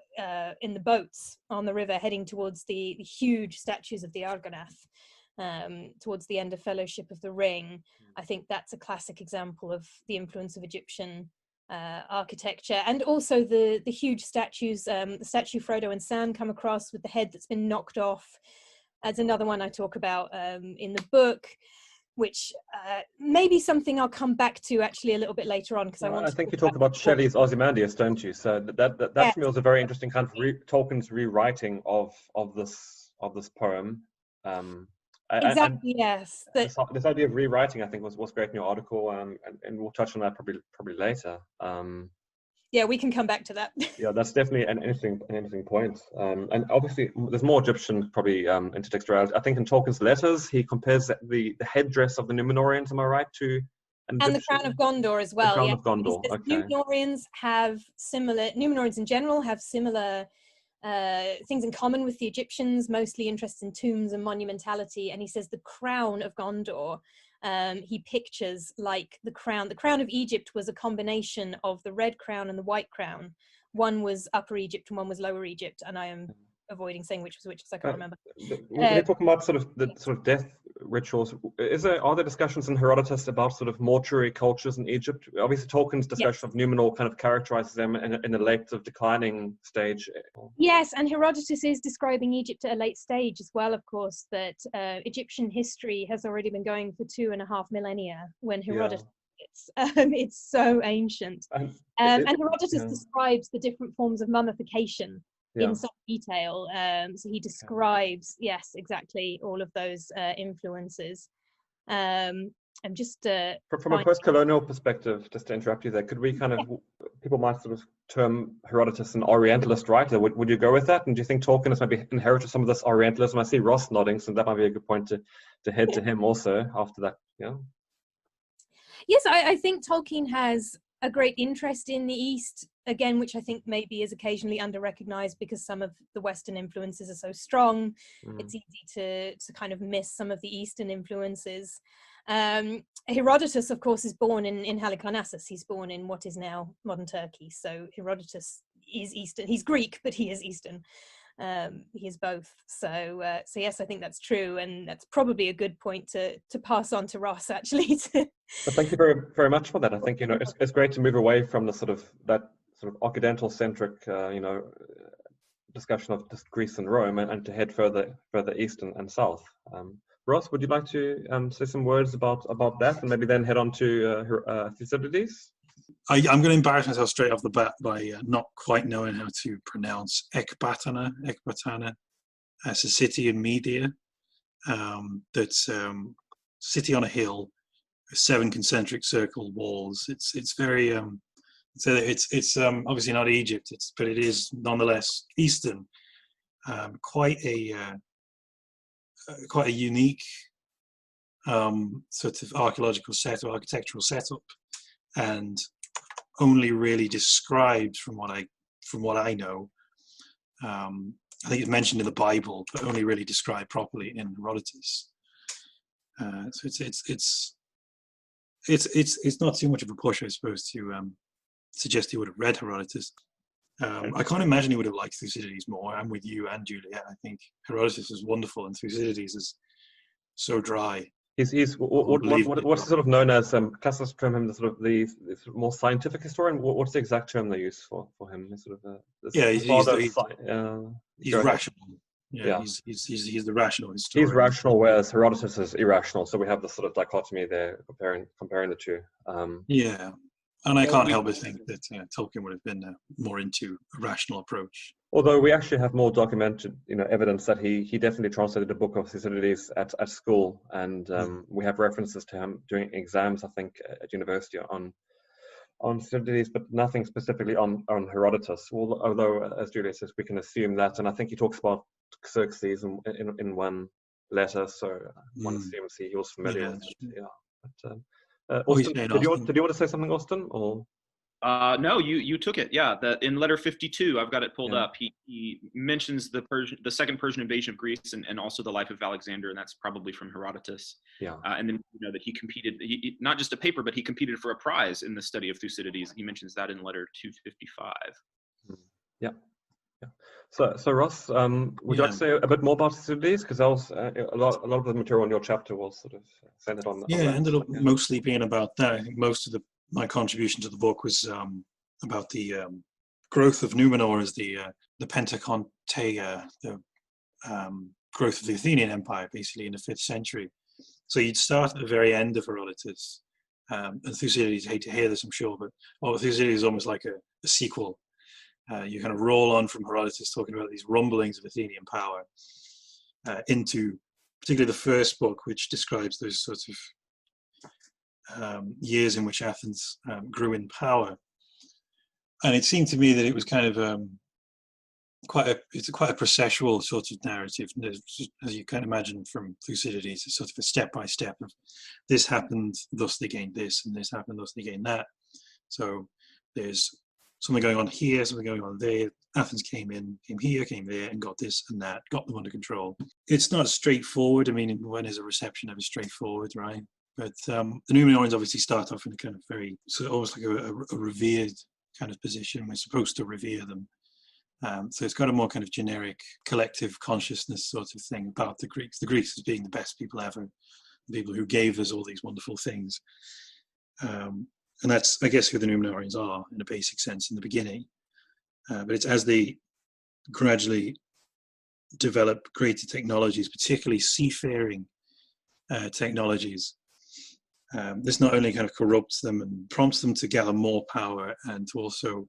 S5: in the boats on the river heading towards the huge statues of the Argonath, towards the end of Fellowship of the Ring, I think that's a classic example of the influence of Egyptian architecture. And also the huge statues, the statue Frodo and Sam come across with the head that's been knocked off. That's another one I talk about in the book, which may be something I'll come back to actually a little bit later on, because I
S1: think you talk about Shelley's Ozymandias, don't you? So that to me was a very interesting kind of Tolkien's rewriting of this poem.
S5: Exactly, yes.
S1: This idea of rewriting, I think, was great in your article, and we'll touch on that probably later.
S5: Yeah, we can come back to that.
S1: Yeah, that's definitely an interesting point. And obviously, there's more Egyptian probably intertextuality. I think in Tolkien's letters, he compares the headdress of the Numenorians, am I right, to
S5: and the Crown of Gondor as well.
S1: The Crown of Gondor. Okay.
S5: Numenorians in general have similar things in common with the Egyptians, mostly interested in tombs and monumentality. And he says the Crown of Gondor, he pictures like the crown. The crown of Egypt was a combination of the red crown and the white crown. One was Upper Egypt and one was Lower Egypt, and I am avoiding saying which was which because I can't remember.
S1: We're talking about the death rituals. Are there discussions in Herodotus about sort of mortuary cultures in Egypt? Obviously, Tolkien's discussion of Numenor kind of characterizes them in a late of declining stage.
S5: Yes, and Herodotus is describing Egypt at a late stage as well, of course, that Egyptian history has already been going for 2.5 millennia when Herodotus it's so ancient. And Herodotus describes the different forms of mummification in some detail. So he describes, yes, exactly, all of those influences. I'm just
S1: from a post-colonial perspective, just to interrupt you there, could we kind of people might sort of term Herodotus an Orientalist writer? Would you go with that? And do you think Tolkien has maybe inherited some of this Orientalism? I see Ross nodding, so that might be a good point to head to him also after that. Yeah.
S5: Yes, I think Tolkien has a great interest in the East, again, which I think maybe is occasionally under-recognized because some of the Western influences are so strong. It's easy to kind of miss some of the Eastern influences. Herodotus, of course, is born in Halicarnassus. He's born in what is now modern Turkey. So Herodotus is Eastern. He's Greek, but he is Eastern. He is both. So yes, I think that's true, and that's probably a good point to pass on to Ross, actually.
S1: But thank you very, very much for that. I think, it's great to move away from that sort of Occidental centric, discussion of just Greece and Rome, and to head further east and south. Ross, would you like to say some words about that, and maybe then head on to Thucydides?
S6: I'm going to embarrass myself straight off the bat by not quite knowing how to pronounce Ecbatana. It's a city in Media. That's city on a hill, 7 concentric circle walls. It's very it's obviously not Egypt, but it is nonetheless Eastern. Quite a unique sort of architectural setup, and only really described from what I know. I think it's mentioned in the Bible, but only really described properly in Herodotus. So it's not too much of a push, I suppose, to suggest he would have read Herodotus. I can't imagine he would have liked Thucydides more. I'm with you and Juliet. I think Herodotus is wonderful, and Thucydides is so dry.
S1: He's what's sort of known as classics term him the more scientific historian. What's the exact term they use for him? He's sort of
S6: he's rational. Yeah. He's the rational historian.
S1: He's rational, whereas Herodotus is irrational. So we have this sort of dichotomy there, comparing the two.
S6: Yeah, and I can't help but think that Tolkien would have been more into a rational approach.
S1: Although we actually have more documented, evidence that he definitely translated the book of Thucydides at school, and we have references to him doing exams, I think, at university on Thucydides, but nothing specifically on Herodotus. Although, as Julia says, we can assume that, and I think he talks about Xerxes in one letter, so one assumes he was familiar with it. Yeah. But, Austin, did you want to say something, Austin, or?
S4: No, you took it. Yeah, in letter 52, I've got it pulled up. He mentions the second Persian invasion of Greece, and also the life of Alexander, and that's probably from Herodotus. Yeah. And then that he competed, not just a paper, but he competed for a prize in the study of Thucydides. He mentions that in letter 255.
S1: Yeah. So Ross, would you like to say a bit more about Thucydides? Because that was a lot of the material in your chapter was sort of centered on.
S6: Yeah, it ended up mostly being about that. I think most of my contribution to the book was about the growth of Numenor as the Pentaconteia, the growth of the Athenian Empire, basically in the 5th century. So you'd start at the very end of Herodotus, and Thucydides, hate to hear this, I'm sure, but Thucydides is almost like a sequel. You kind of roll on from Herodotus talking about these rumblings of Athenian power into particularly the first book, which describes those sorts of years in which Athens grew in power. And it seemed to me that it was kind of quite a processual sort of narrative, as you can imagine from Thucydides. It's sort of a step-by-step of this happened, thus they gained this, and this happened, thus they gained that. So there's something going on here, something going on there. Athens came here, came there, and got this and that, got them under control. It's not straightforward. I mean, when is a reception ever straightforward, right? But the Numenorians obviously start off in a kind of very, so almost like a revered kind of position. We're supposed to revere them. So it's got a more kind of generic collective consciousness sort of thing about the Greeks. The Greeks as being the best people ever, the people who gave us all these wonderful things. And that's, I guess, who the Numenorians are in a basic sense in the beginning. But it's as they gradually develop greater technologies, particularly seafaring technologies, this not only kind of corrupts them and prompts them to gather more power and to also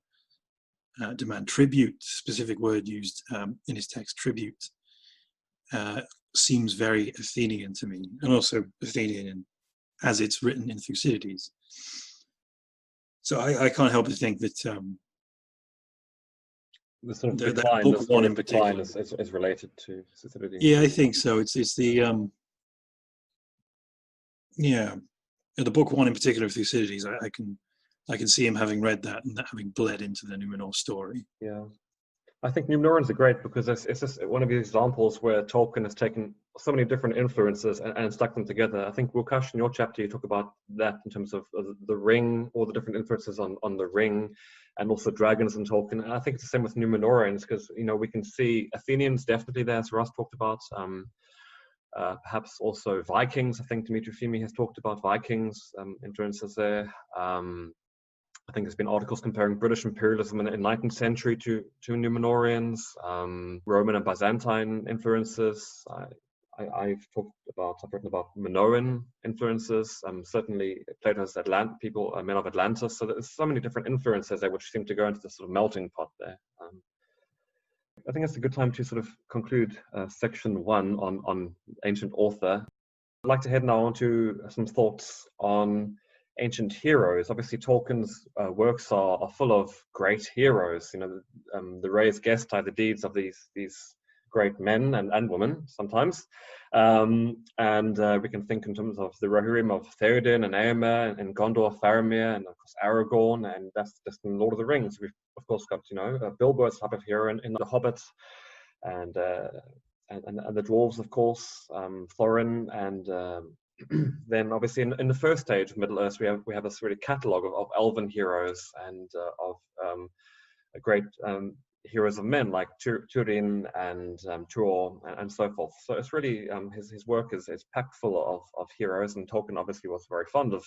S6: demand tribute. Specific word used in his text, tribute, seems very Athenian to me, and also Athenian as it's written in Thucydides. So I can't help but think that
S1: the sort of decline, the story of decline is related to Thucydides.
S6: Yeah, I think so. It's the the book one in particular of Thucydides. I can I can see him having read that and that having bled into the Numenor story.
S1: Yeah. I think Numenorians are great because it's just one of these examples where Tolkien has taken so many different influences and stuck them together. I think, Wukash, in your chapter, you talk about that in terms of the ring, all the different influences on the ring, and also dragons in Tolkien. And I think it's the same with Numenorians because, you know, we can see Athenians definitely there, as Ross talked about. Perhaps also Vikings. I think Dimitri Fimi has talked about Vikings influences there. I think there's been articles comparing British imperialism in the 19th century to Numenorians, Roman and Byzantine influences. I've written about Minoan influences. Certainly Plato has men of Atlantis. So there's so many different influences there which seem to go into this sort of melting pot there. I think it's a good time to sort of conclude section 1 on ancient author. I'd like to head now on to some thoughts on ancient heroes. Obviously, Tolkien's works are full of great heroes. You know, the raised guest are the deeds of these great men and women sometimes. And we can think in terms of the Rohirrim of Theoden and Éomer, and Gondor, Faramir, and of course Aragorn, and that's just in Lord of the Rings. We've of course got, you know, Bilbo as type of hero in The Hobbit, and the dwarves, of course, Thorin, and then obviously in the first stage of Middle Earth we have this really catalogue of elven heroes and of great heroes of men like Turin and Tuor and so forth. So it's really his work is packed full of heroes, and Tolkien obviously was very fond of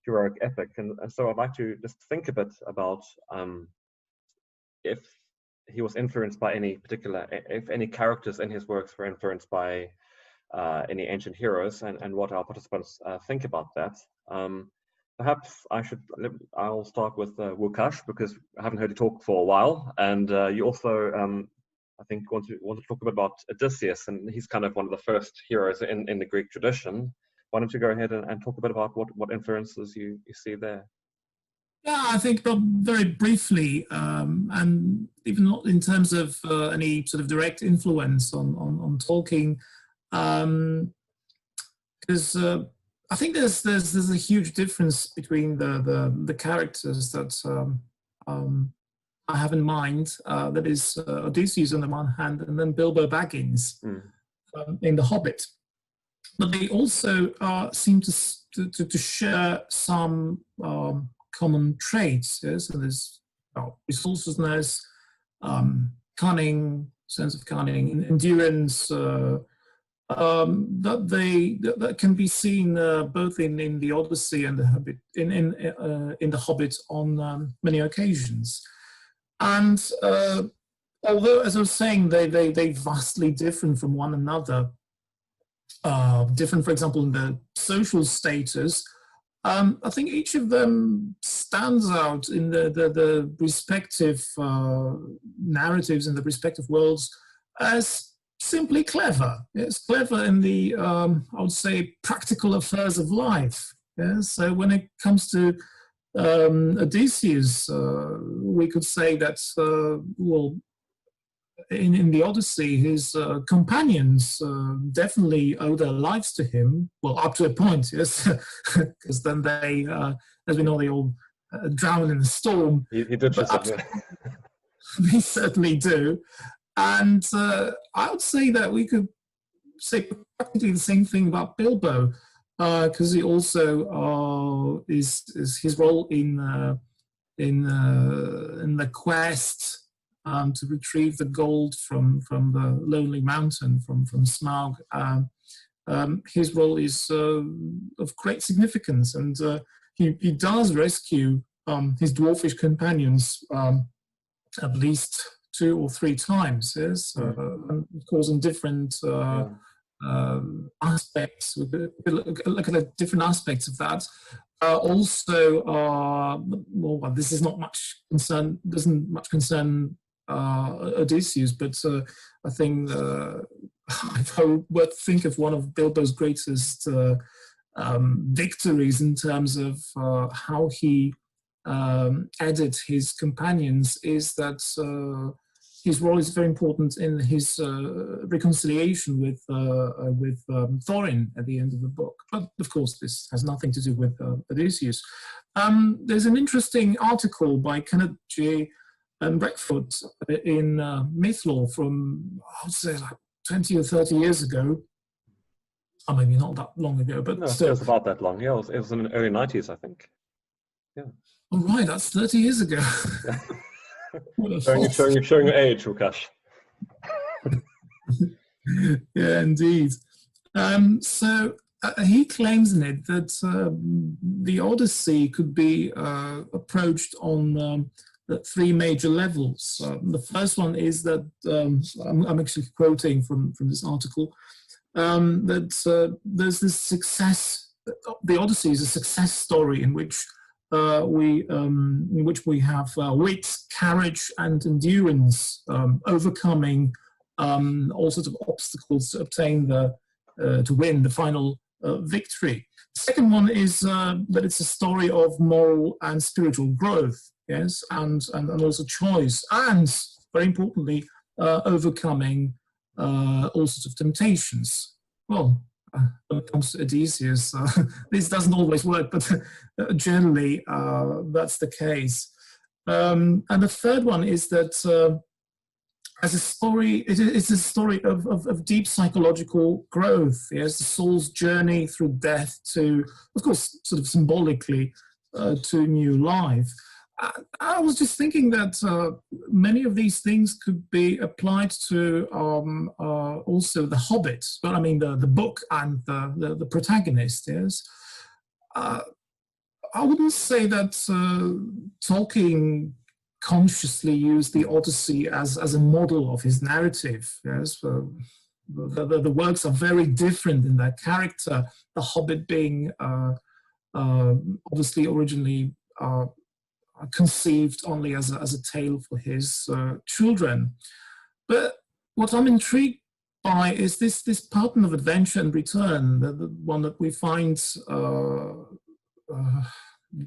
S1: heroic epic, and so I'd like to just think a bit about if he was influenced by if any characters in his works were influenced by any ancient heroes, and what our participants think about that. Perhaps I'll start with Wukash, because I haven't heard you talk for a while, and you also, I think, want to talk a bit about Odysseus, and he's kind of one of the first heroes in the Greek tradition. Why don't you go ahead and talk a bit about what influences you see there?
S3: Yeah, I think very briefly, and even not in terms of any sort of direct influence on Tolkien, because I think there's a huge difference between the characters that I have in mind. That is Odysseus on the one hand, and then Bilbo Baggins in The Hobbit. But they also seem to share some common traits. Yes? So there's resourcefulness, cunning, sense of cunning, endurance. That can be seen both in the Odyssey and the Hobbit, in the Hobbit on many occasions. And although, as I was saying, they vastly different from one another. Different, for example, in the social status. I think each of them stands out in the respective narratives in the respective worlds as simply clever. It's clever in the, I would say, practical affairs of life. Yeah? So when it comes to Odysseus, we could say that, well, in the Odyssey, his companions definitely owe their lives to him. Well, up to a point, yes, because then they, as we know, they all drown in the storm.
S1: He did
S3: They certainly do. And I would say that we could say practically the same thing about Bilbo, because he also is his role in the quest to retrieve the gold from the Lonely Mountain, from Smaug. His role is of great significance, and he does rescue his dwarfish companions at least 2 or 3 times, yes? And of course in different aspects. Look at the different aspects of that. Also, well, this is not much concern, doesn't much concern Odysseus, but I think if I were to think of one of Bilbo's greatest victories in terms of how he added his companions, is that his role is very important in his reconciliation with Thorin at the end of the book. But of course, this has nothing to do with Odysseus. There's an interesting article by Kenneth J. Breckford in Mythlaw from, I would say, like 20 or 30 years ago. Or maybe not that long ago, but
S1: no,
S3: still.
S1: it was about that long. Yeah, it was in the early 90s, I think. Yeah.
S3: Oh, right, that's 30 years ago.
S1: showing your age, Łukasz.
S3: Yeah, indeed. So he claims in it that the Odyssey could be approached on the three major levels. The first one is that, I'm actually quoting from this article, that there's this success, the Odyssey is a success story in which we have wit, courage, and endurance, overcoming all sorts of obstacles to obtain to win the final victory. The second one is that it's a story of moral and spiritual growth, yes, and also choice, and very importantly, overcoming all sorts of temptations. Well, when it comes to Odysseus, this doesn't always work, but generally that's the case. And the third one is that as a story, it's a story of deep psychological growth. Yes, the soul's journey through death to, of course, sort of symbolically, to new life. I was just thinking that many of these things could be applied to also The Hobbit. Well, I mean, the book and the protagonist, yes. I wouldn't say that Tolkien consciously used the Odyssey as a model of his narrative, yes. The works are very different in their character, The Hobbit being obviously originally conceived only as a tale for his children. But what I'm intrigued by is this pattern of adventure and return, the one that we find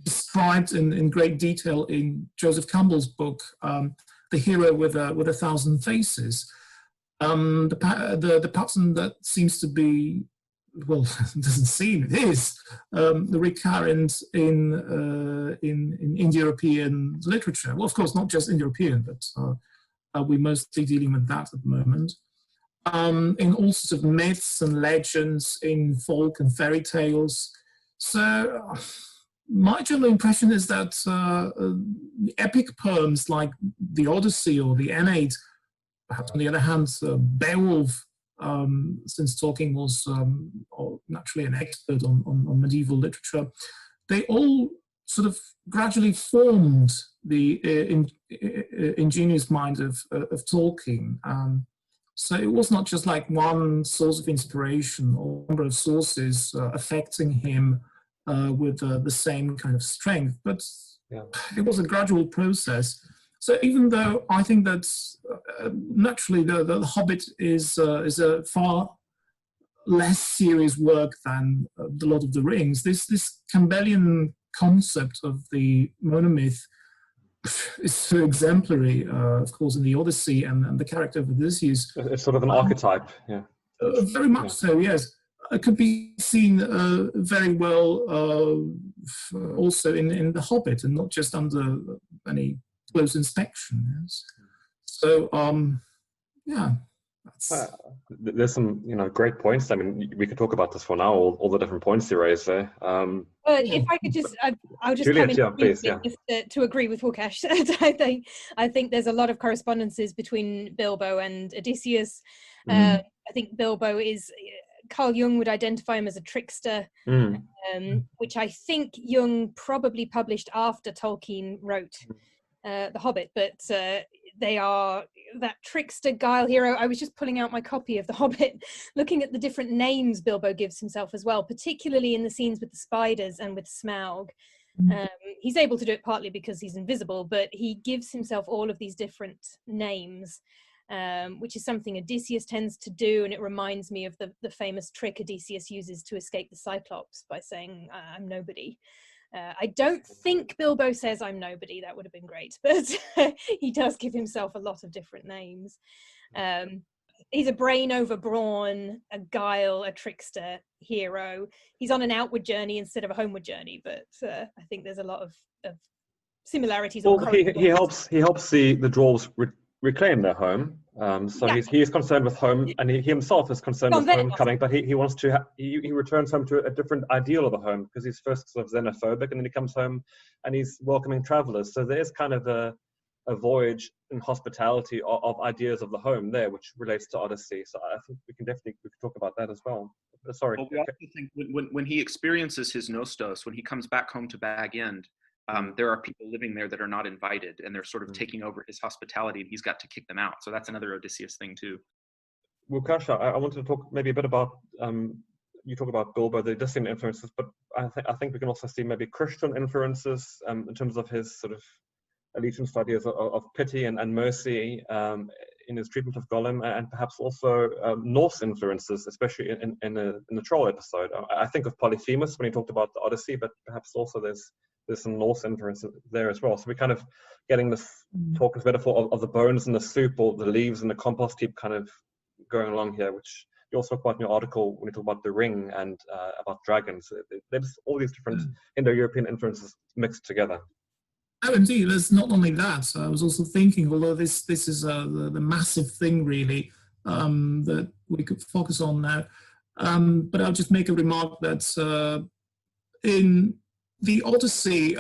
S3: described in great detail in Joseph Campbell's book, The Hero with a Thousand Faces. The pattern that seems to be, well, it doesn't seem, it is the recurrent in Indo-European literature. Well, of course, not just Indo-European, but we're mostly dealing with that at the moment. In all sorts of myths and legends, in folk and fairy tales. So my general impression is that epic poems like the Odyssey or the Aeneid, perhaps on the other hand, Beowulf, since Tolkien was naturally an expert on medieval literature, they all sort of gradually formed the ingenious mind of Tolkien. So it was not just like one source of inspiration or a number of sources affecting him with the same kind of strength, but
S1: yeah,
S3: it was a gradual process. So even though I think that naturally the Hobbit is a far less serious work than The Lord of the Rings, this Campbellian concept of the monomyth is so exemplary, of course, in the Odyssey and the character of Odysseus.
S1: It's sort of an archetype, yeah.
S3: Very much so, yes. It could be seen very well also in The Hobbit, and not just under any close inspection. Yes. So, yeah.
S1: There's some, great points. I mean, we could talk about this for now. All the different points you raised there.
S5: If I could just, I'll just
S1: Juliet,
S5: come in
S1: please, yeah.
S5: just to agree with Wukash. I think there's a lot of correspondences between Bilbo and Odysseus. I think Bilbo is, Carl Jung would identify him as a trickster, which I think Jung probably published after Tolkien wrote The Hobbit, but they are that trickster guile hero. I was just pulling out my copy of The Hobbit, looking at the different names Bilbo gives himself as well, particularly in the scenes with the spiders and with Smaug. He's able to do it partly because he's invisible, but he gives himself all of these different names, which is something Odysseus tends to do, and it reminds me of the famous trick Odysseus uses to escape the Cyclops by saying, I'm nobody. I don't think Bilbo says I'm nobody. That would have been great, but he does give himself a lot of different names. He's a brain over brawn, a guile, a trickster, hero. He's on an outward journey instead of a homeward journey, but I think there's a lot of similarities.
S1: Well, he helps the dwarves reclaim their home. So he's concerned with home, and he himself is concerned with homecoming, but he wants to he returns home to a different ideal of a home, because he's first sort of xenophobic, and then he comes home and he's welcoming travelers. So there's kind of a voyage in hospitality of ideas of the home there, which relates to Odyssey. So I think we can talk about that as well. Sorry.
S4: Well, we also think when he experiences his nostos, when he comes back home to Bag End, there are people living there that are not invited, and they're sort of taking over his hospitality, and he's got to kick them out. So that's another Odysseus thing too.
S1: Wukash, I wanted to talk maybe a bit about, you talk about Bilbo, the Odyssean influences, but I think we can also see maybe Christian influences in terms of his sort of allegiance to ideas of pity and mercy in his treatment of Gollum, and perhaps also Norse influences, especially in the troll episode. I think of Polyphemus when he talked about the Odyssey, but perhaps also there's some Norse influence there as well. So we're kind of getting this Tolkien's metaphor of the bones in the soup, or the leaves in the compost heap, kind of going along here, which you also quote in your article when you talk about the ring and about dragons. There's all these different Indo-European influences mixed together.
S3: Oh, indeed. There's not only that. So I was also thinking, although this is the massive thing really that we could focus on now, but I'll just make a remark that in the Odyssey,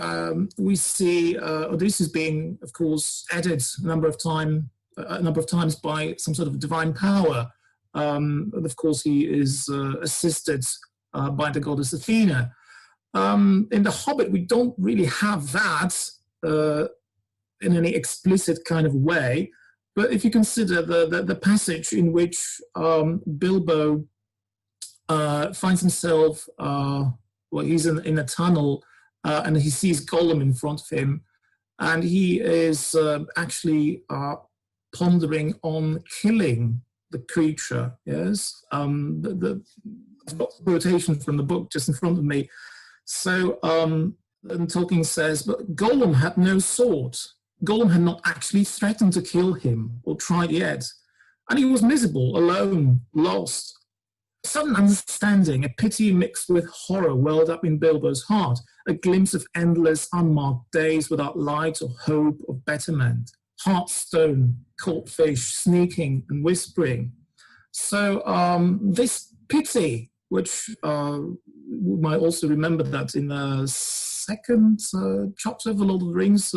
S3: we see Odysseus being, of course, aided a number of times by some sort of divine power. And of course, he is assisted by the goddess Athena. In The Hobbit, we don't really have that in any explicit kind of way. But if you consider the passage in which Bilbo finds himself, he's in a tunnel, and he sees Gollum in front of him, and he is actually pondering on killing the creature. Yes, I've got a quotation from the book just in front of me. So, and Tolkien says, but Gollum had no sword. Gollum had not actually threatened to kill him or tried yet, and he was miserable, alone, lost. A sudden understanding, a pity mixed with horror welled up in Bilbo's heart, a glimpse of endless, unmarked days without light or hope of betterment. Heartstone, cold fish, sneaking and whispering. So this pity, which we might also remember that in the second chapter of The Lord of the Rings,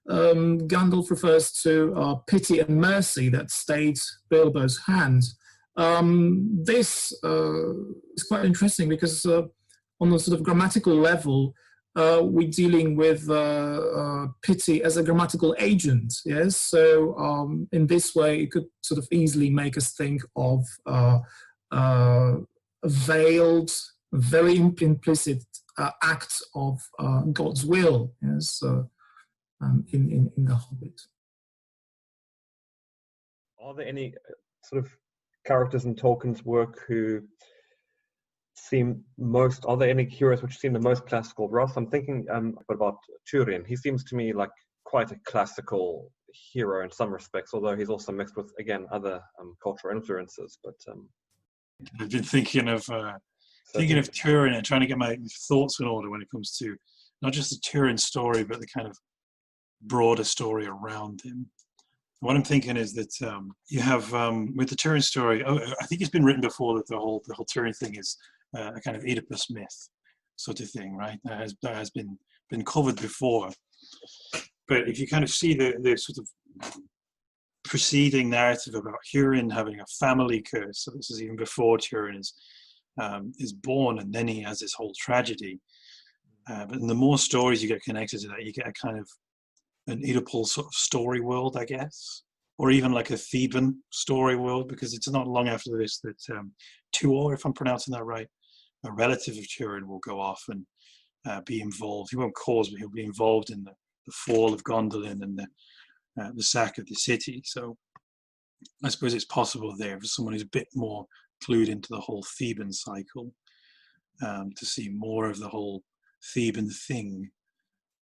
S3: Gandalf refers to pity and mercy that stayed Bilbo's hand. This is quite interesting because on a sort of grammatical level, we're dealing with pity as a grammatical agent, yes? So in this way, it could sort of easily make us think of a veiled, very implicit act of God's will, yes, in The Hobbit.
S1: Are there any sort of characters in Tolkien's work who seem are there any heroes which seem the most classical? Ross, I'm thinking about Turin. He seems to me like quite a classical hero in some respects, although he's also mixed with, again, other cultural influences. But
S6: I've been thinking of Turin and trying to get my thoughts in order when it comes to not just the Turin story, but the kind of broader story around him. What I'm thinking is that you have with the Turin story. I think it's been written before that the whole Turin thing is a kind of Oedipus myth sort of thing, right? That has been covered before. But if you kind of see the sort of preceding narrative about Turin having a family curse, so this is even before Turin is born, and then he has this whole tragedy. But the more stories you get connected to that, you get a kind of an Oedipal sort of story world, I guess, or even like a Theban story world, because it's not long after this that Tuor, if I'm pronouncing that right, a relative of Turin, will go off and be involved. He won't cause, but he'll be involved in the fall of Gondolin and the sack of the city. So I suppose it's possible there for someone who's a bit more clued into the whole Theban cycle to see more of the whole Theban thing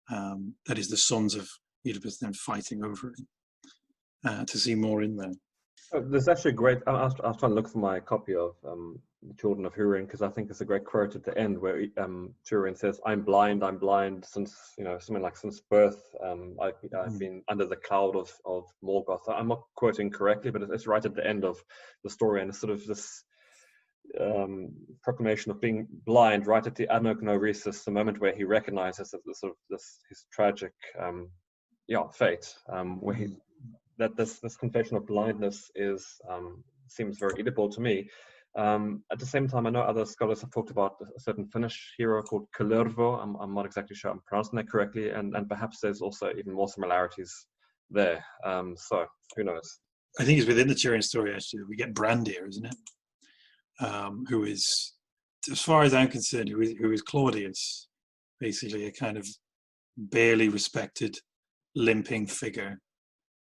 S6: that is the sons of Oedipus then fighting over it, to see more in there.
S1: There's actually a great, I was trying to look for my copy of The Children of Húrin, because I think it's a great quote at the end where Húrin says, I'm blind since, something like since birth. I've been under the cloud of Morgoth. I'm not quoting correctly, but it's right at the end of the story, and it's sort of this proclamation of being blind right at the anagnoresis, the moment where he recognizes that his tragic fate, where this confession of blindness seems very Oedipal to me. At the same time, I know other scholars have talked about a certain Finnish hero called Kullervo. I'm not exactly sure I'm pronouncing that correctly, and perhaps there's also even more similarities there. So who knows?
S6: I think it's within the Tyrion story actually we get Brandir, isn't it? Who is, as far as I'm concerned, who is Claudius, basically a kind of barely respected, limping figure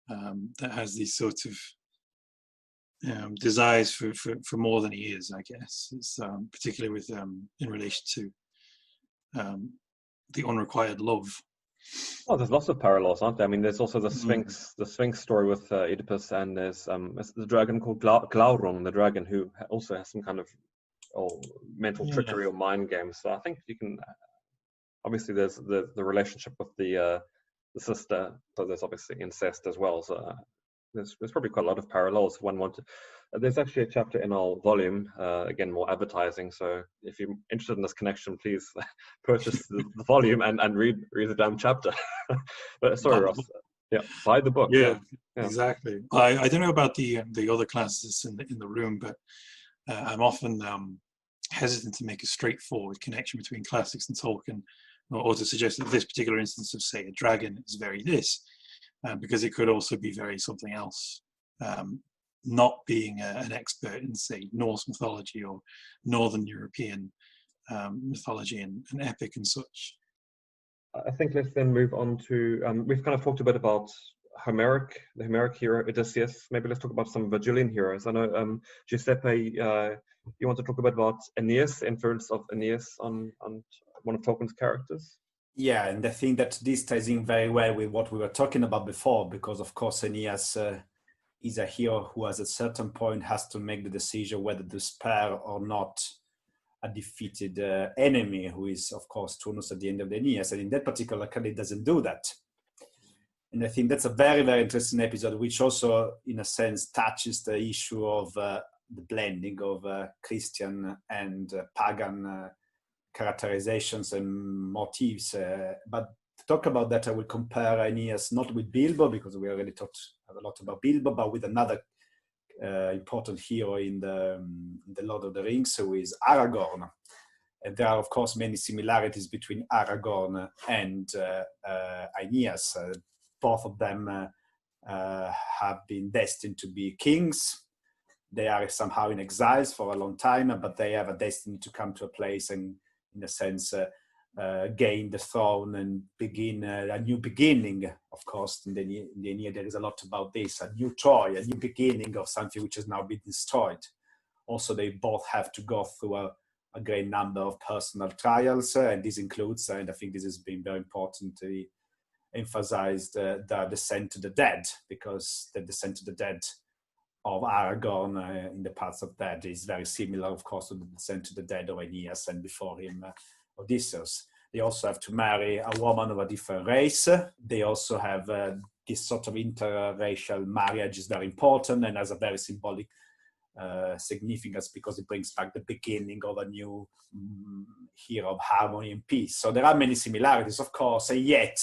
S6: that has these sorts of desires for more than he is, I guess. It's particularly with in relation to the unrequited love.
S1: Oh, there's lots of parallels, aren't there? I mean, there's also the Sphinx story with Oedipus, and there's the dragon called Glaurung, the dragon, who also has some kind of mental trickery or mind games. So I think you can. Obviously, there's the relationship with the sister, so there's obviously incest as well. So there's probably quite a lot of parallels. One wanted. There's actually a chapter in our volume, again, more advertising. So if you're interested in this connection, please purchase the volume and read the damn chapter. But sorry, Ross. Yeah, buy the book.
S6: Yeah. Exactly. I don't know about the other classes in the room, but I'm often hesitant to make a straightforward connection between classics and Tolkien, or to suggest that this particular instance of, say, a dragon is very this, because it could also be very something else. Not being an expert in, say, Norse mythology or Northern European mythology and epic and such.
S1: I think let's then move on to, we've kind of talked a bit about the Homeric hero Odysseus. Maybe let's talk about some Virgilian heroes. I know, Giuseppe, you want to talk a bit about Aeneas, the influence of Aeneas on one of Tolkien's characters?
S2: Yeah, and I think that this ties in very well with what we were talking about before, because of course Aeneas is a hero who at a certain point has to make the decision whether to spare or not a defeated enemy, who is of course Turnus at the end of the Aeneas, and in that particular case it doesn't do that. And I think that's a very, very interesting episode, which also in a sense touches the issue of the blending of Christian and pagan characterizations and motifs. But to talk about that, I will compare Aeneas not with Bilbo, because we already talked a lot about Bilbo, but with another important hero in the Lord of the Rings, who is Aragorn. And there are, of course, many similarities between Aragorn and Aeneas. Both of them have been destined to be kings. They are somehow in exile for a long time, but they have a destiny to come to a place and, in a sense, gain the throne and begin a new beginning. Of course, in the Aeneid there is a lot about this, a new Troy, a new beginning of something which has now been destroyed. Also, they both have to go through a great number of personal trials, and this includes, and I think this has been very important to emphasize, the descent to the dead, because the descent to the dead of Aragorn in the Paths of Death is very similar, of course, to the descent to the dead of Aeneas and before him Odysseus. They also have to marry a woman of a different race. They also have this sort of interracial marriage is very important and has a very symbolic significance, because it brings back the beginning of a new era of harmony and peace. So there are many similarities, of course, and yet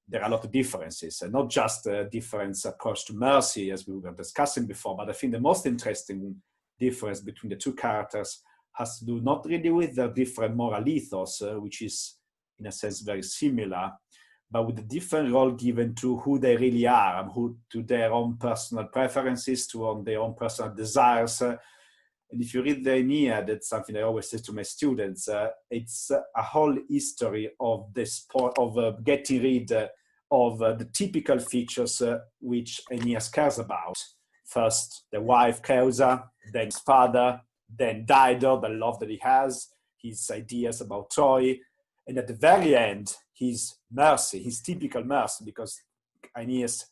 S2: there are a lot of differences, and not just a different approach to mercy, as we were discussing before, but I think the most interesting difference between the two characters has to do not really with the different moral ethos, which is in a sense very similar, but with the different role given to who they really are, and who to their own personal preferences, to their own personal desires. And if you read the Aeneid, that's something I always say to my students, it's a whole history of this of getting rid of the typical features which Aeneas cares about. First, the wife Creusa, then his father, then Dido, the love that he has, his ideas about Troy, And at the very end, his mercy, his typical mercy, because Aeneas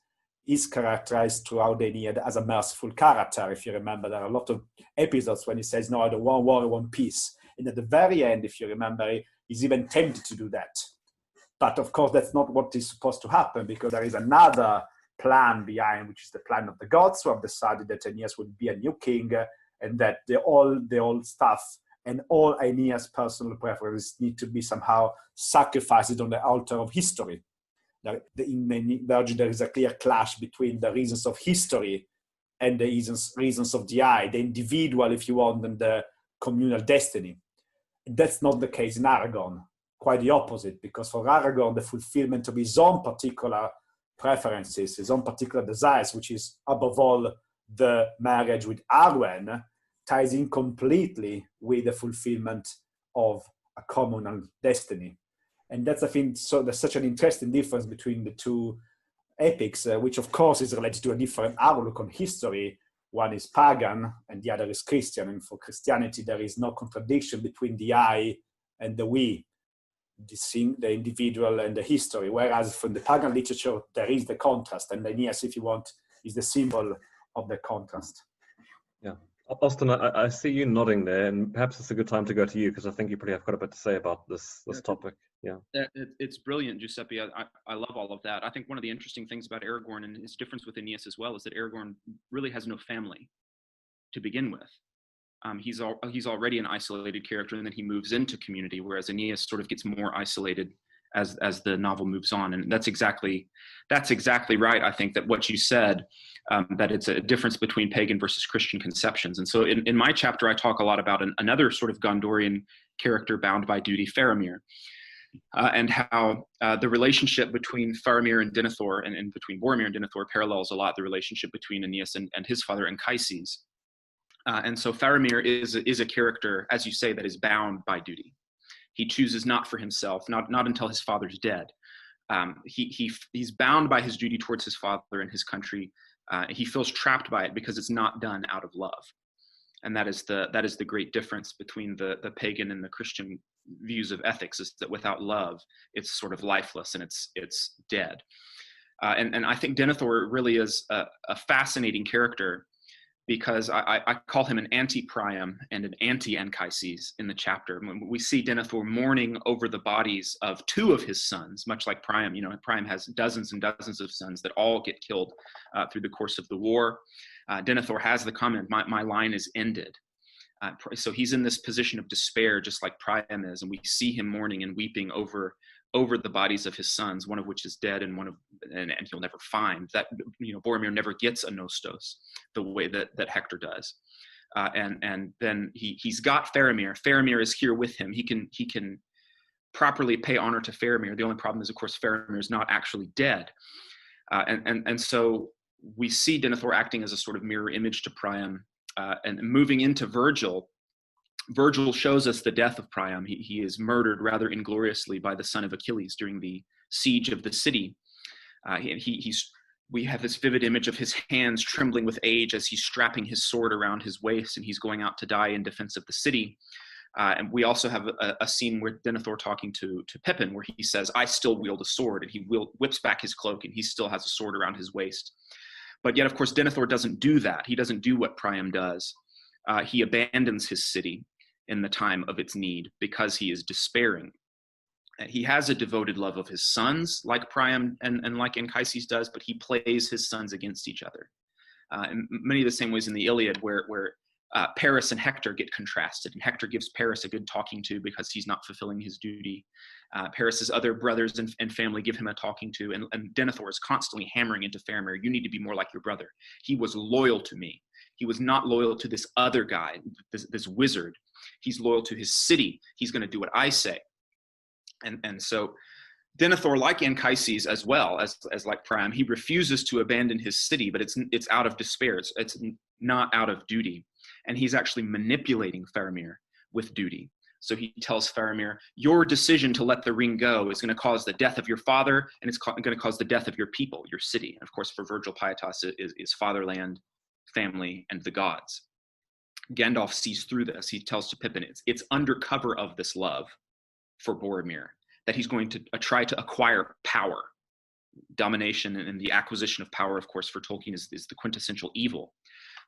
S2: is characterized throughout the Aeneid as a merciful character. If you remember, there are a lot of episodes when he says, no, I don't want war, I want peace. And at the very end, if you remember, he's even tempted to do that. But of course, that's not what is supposed to happen, because there is another plan behind, which is the plan of the gods, who have decided that Aeneas would be a new king, and that the old stuff and all Aeneas' personal preferences need to be somehow sacrificed on the altar of history. In Virgil, there is a clear clash between the reasons of history and the reasons of the eye, the individual, if you want, and the communal destiny. That's not the case in Aragorn. Quite the opposite, because for Aragorn, the fulfillment of his own particular preferences, his own particular desires, which is above all the marriage with Arwen, ties in completely with the fulfillment of a communal destiny. And that's, I think, so there's such an interesting difference between the two epics, which of course is related to a different outlook on history. One is pagan and the other is Christian. And for Christianity, there is no contradiction between the I and the we, the individual and the history. Whereas from the pagan literature, there is the contrast. And Aeneas, if you want, is the symbol of the contrast.
S1: Yeah. Austin, I see you nodding there, and perhaps it's a good time to go to you, because I think you probably have quite a bit to say about this topic. Yeah,
S4: it's brilliant, Giuseppe. I love all of that. I think one of the interesting things about Aragorn and his difference with Aeneas as well is that Aragorn really has no family to begin with. He's already an isolated character, and then he moves into community, whereas Aeneas sort of gets more isolated as the novel moves on. And that's exactly right. I think that what you said, that it's a difference between pagan versus Christian conceptions. And so in my chapter, I talk a lot about another sort of Gondorian character bound by duty, Faramir, and how the relationship between Faramir and Denethor and between Boromir and Denethor parallels a lot the relationship between Aeneas and his father Anchises. And so Faramir is a character, as you say, that is bound by duty. He chooses not for himself, not until his father's dead. He's bound by his duty towards his father and his country. He feels trapped by it because it's not done out of love. And that is the great difference between the pagan and the Christian views of ethics, is that without love, it's sort of lifeless and it's dead. And I think Denethor really is a fascinating character, because I call him an anti-Priam and an anti-Anchises in the chapter. We see Denethor mourning over the bodies of two of his sons, much like Priam. You know, Priam has dozens and dozens of sons that all get killed through the course of the war. Denethor has the comment, my line is ended. So he's in this position of despair, just like Priam is, and we see him mourning and weeping over the bodies of his sons, one of which is dead and and he'll never find. That, you know, Boromir never gets a nostos the way that Hector does. And then he's got Faramir. Faramir is here with him. He can properly pay honor to Faramir. The only problem is, of course, Faramir is not actually dead. And so we see Denethor acting as a sort of mirror image to Priam. And moving into Virgil shows us the death of Priam. He is murdered rather ingloriously by the son of Achilles during the siege of the city. We have this vivid image of his hands trembling with age as he's strapping his sword around his waist, and he's going out to die in defense of the city. And we also have a scene where Denethor talking to Pippin, where he says, "I still wield a sword," and he whips back his cloak, and he still has a sword around his waist. But yet, of course, Denethor doesn't do that. He doesn't do what Priam does. He abandons his city in the time of its need because he is despairing. He has a devoted love of his sons, like Priam and like Anchises does, but he plays his sons against each other. In many of the same ways in the Iliad, where Paris and Hector get contrasted, and Hector gives Paris a good talking to because he's not fulfilling his duty. Paris's other brothers and family give him a talking to, and Denethor is constantly hammering into Faramir, "You need to be more like your brother. He was loyal to me. He was not loyal to this other guy, this wizard. He's loyal to his city. He's going to do what I say." And so Denethor, like Anchises as well as like Priam, he refuses to abandon his city, but it's out of despair. It's not out of duty. And he's actually manipulating Faramir with duty. So he tells Faramir, "Your decision to let the ring go is going to cause the death of your father, and it's going to cause the death of your people, your city." And of course, for Virgil, Pietas is fatherland, family, and the gods. Gandalf sees through this. He tells to Pippin, it's under cover of this love for Boromir that he's going to try to acquire power. Domination and the acquisition of power, of course, for Tolkien is the quintessential evil.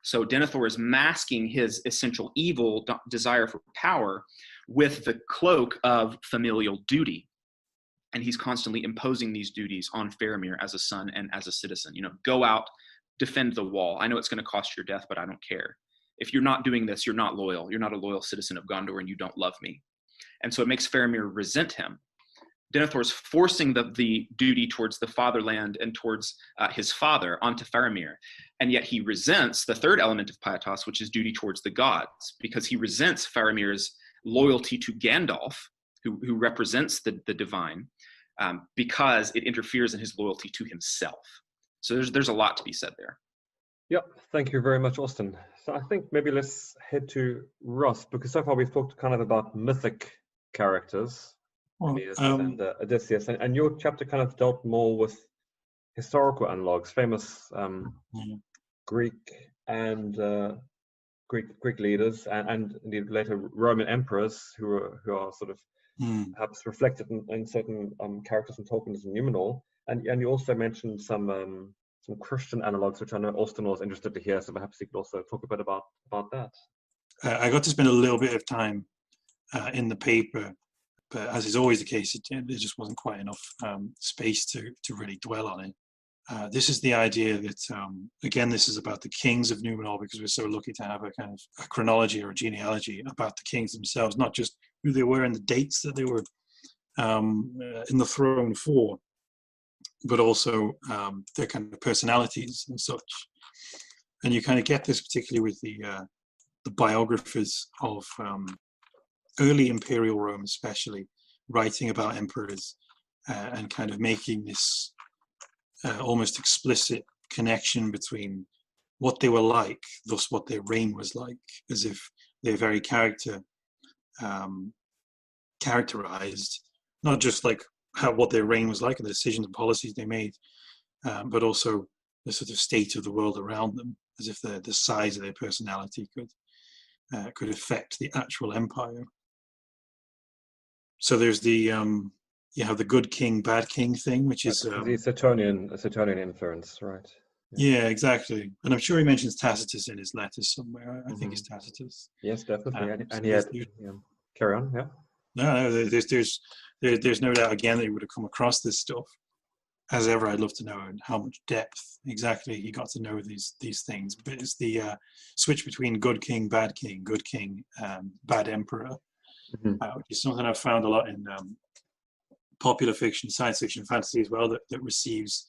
S4: So Denethor is masking his essential evil desire for power with the cloak of familial duty. And he's constantly imposing these duties on Faramir as a son and as a citizen. Go out, defend the wall. I know it's going to cost your death, but I don't care. If you're not doing this, you're not loyal. You're not a loyal citizen of Gondor, and you don't love me. And so it makes Faramir resent him. Denethor is forcing the duty towards the fatherland and towards his father onto Faramir. And yet he resents the third element of pietas, which is duty towards the gods, because he resents Faramir's loyalty to Gandalf, who represents the divine, because it interferes in his loyalty to himself. So there's a lot to be said there.
S1: Yep, thank you very much, Austin. So I think maybe let's head to Ross, because so far we've talked kind of about mythic characters, Aeneas and Odysseus, and your chapter kind of dealt more with historical analogues, famous Greek and Greek leaders, and indeed later Roman emperors who are sort of perhaps reflected in certain characters in Tolkien's Numenor, and you also mentioned some Christian analogues, which I know Austin was interested to hear. So perhaps you could also talk a bit about that.
S6: I got to spend a little bit of time in the paper, but as is always the case, there just wasn't quite enough space to really dwell on it. This is the idea that, again, this is about the kings of Numenor, because we're so lucky to have a kind of a chronology or a genealogy about the kings themselves, not just who they were and the dates that they were in the throne for, but also their kind of personalities and such. And you kind of get this particularly with the biographers of early imperial Rome, especially, writing about emperors and kind of making this almost explicit connection between what they were like, thus what their reign was like, as if their very characterized not just like what their reign was like and the decisions and policies they made, but also the sort of state of the world around them, as if the size of their personality could affect the actual empire. So there's the you have the good king, bad king thing, which is
S1: the Suetonian inference, right?
S6: Yeah, exactly. And I'm sure he mentions Tacitus in his letters somewhere. I think it's Tacitus.
S1: Yes, definitely.
S6: So
S1: and he had carry on, yeah.
S6: No, there's no doubt again that he would have come across this stuff. As ever, I'd love to know how much depth exactly he got to know these things. But it's the switch between good king, bad emperor, which is something I've found a lot in popular fiction, science fiction, fantasy as well, that receives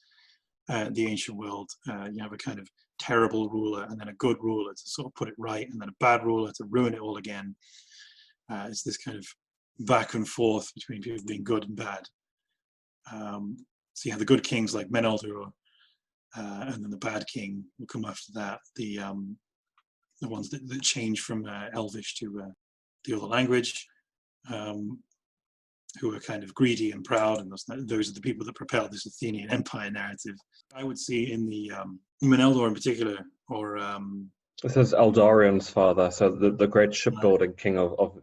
S6: the ancient world. You have a kind of terrible ruler and then a good ruler to sort of put it right, and then a bad ruler to ruin it all again. It's this kind of back and forth between people being good and bad. So you have the good kings like Meneldur, and then the bad king will come after that. The ones that change from Elvish to the other language, who are kind of greedy and proud, and those are the people that propel this Athenian Empire narrative. I would see in the Meneldur in particular, or
S1: this is Eldarian's father, so the great shipbuilding king of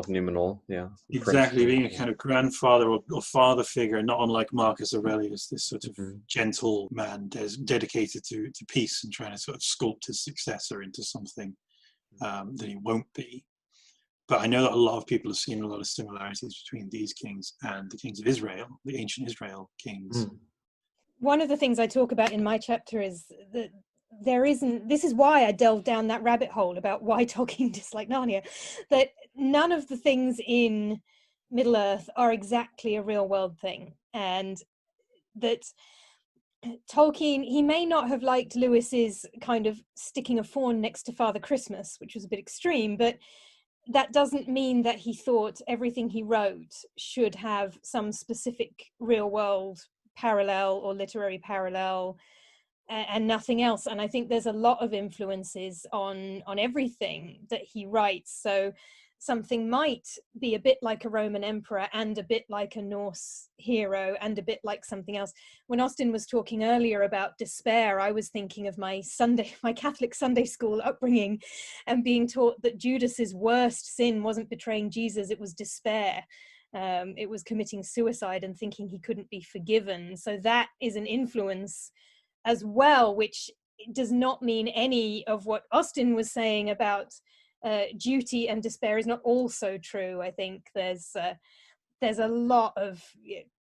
S1: Numenor, yeah.
S6: Exactly, being a kind of grandfather or father figure, not unlike Marcus Aurelius, this sort of gentle man dedicated to peace and trying to sort of sculpt his successor into something that he won't be. But I know that a lot of people have seen a lot of similarities between these kings and the kings of Israel, the ancient Israel kings.
S5: One of the things I talk about in my chapter is that this is why I delved down that rabbit hole about why Tolkien disliked Narnia, that none of the things in Middle-earth are exactly a real world thing. And that Tolkien, he may not have liked Lewis's kind of sticking a fawn next to Father Christmas, which was a bit extreme, but that doesn't mean that he thought everything he wrote should have some specific real world parallel or literary parallel and nothing else. And I think there's a lot of influences on everything that he writes. So something might be a bit like a Roman emperor and a bit like a Norse hero and a bit like something else. When Austin was talking earlier about despair, I was thinking of my Catholic Sunday school upbringing and being taught that Judas's worst sin wasn't betraying Jesus, it was despair. it was committing suicide and thinking he couldn't be forgiven. So that is an influence as well, which does not mean any of what Austin was saying about duty and despair is not also true. I think there's a lot of,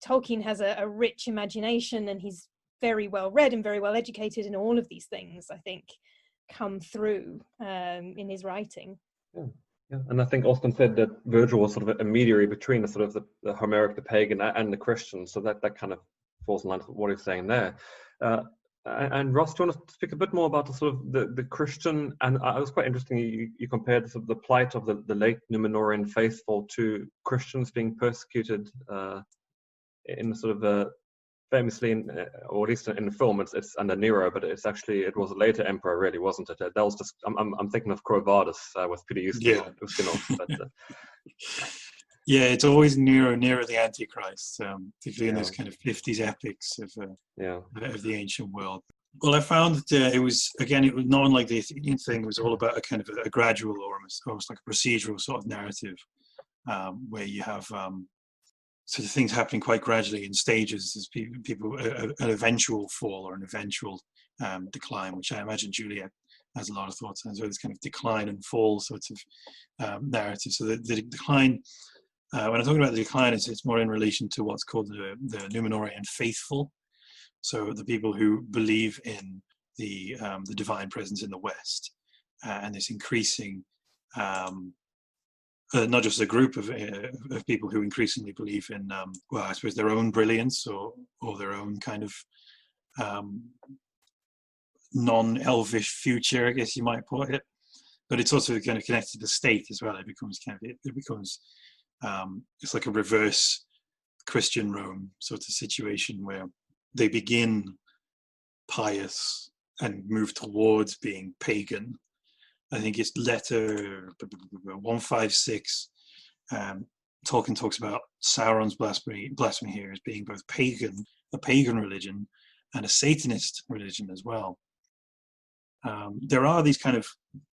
S5: Tolkien has a rich imagination, and he's very well read and very well educated, and all of these things, I think, come through in his writing.
S1: Yeah, and I think Austin said that Virgil was sort of a mediator between the sort of the Homeric, the pagan, and the Christian. So that kind of falls in line with what he's saying there. And Ross, do you want to speak a bit more about the sort of the Christian? And it was quite interesting. You compared the, sort of the plight of the late Numenorian faithful to Christians being persecuted in the sort of famously, or at least in the film, it's under Nero, but it was a later emperor, really, wasn't it? That was just I'm thinking of Quo Vadis with Peter Ustinov. But,
S6: yeah, it's always Nero the Antichrist, particularly in those kind of 50s epics of the ancient world. Well, I found that it was not unlike the Athenian thing. It was all about a kind of a gradual, or almost like a procedural sort of narrative, where you have sort of things happening quite gradually in stages as people an eventual fall or an eventual decline, which I imagine Juliet has a lot of thoughts on. So this kind of decline and fall sorts of narrative. So the decline, when I'm talking about the decline, it's more in relation to what's called the Numenorian faithful. So the people who believe in the divine presence in the West, and this increasing not just a group of people who increasingly believe in, I suppose, their own brilliance or their own kind of non-elvish future, I guess you might put it. But it's also kind of connected to the state as well. It becomes it's like a reverse Christian Rome sort of situation where they begin pious and move towards being pagan. I think it's letter 156. Tolkien talks about Sauron's blasphemy here as being both a pagan religion, and a Satanist religion as well. There are these kind of,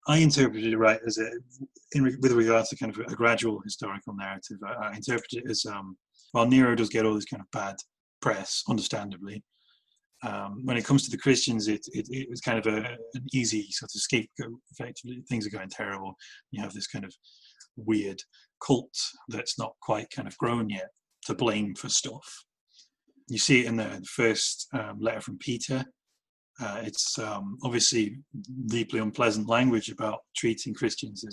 S6: I interpreted it right as with regards to kind of a gradual historical narrative. I interpret it as while Nero does get all this kind of bad press, understandably. When it comes to the Christians, it was kind of an easy sort of scapegoat. Effectively, things are going terrible. You have this kind of weird cult that's not quite kind of grown yet to blame for stuff. You see it in the first letter from Peter. It's obviously deeply unpleasant language about treating Christians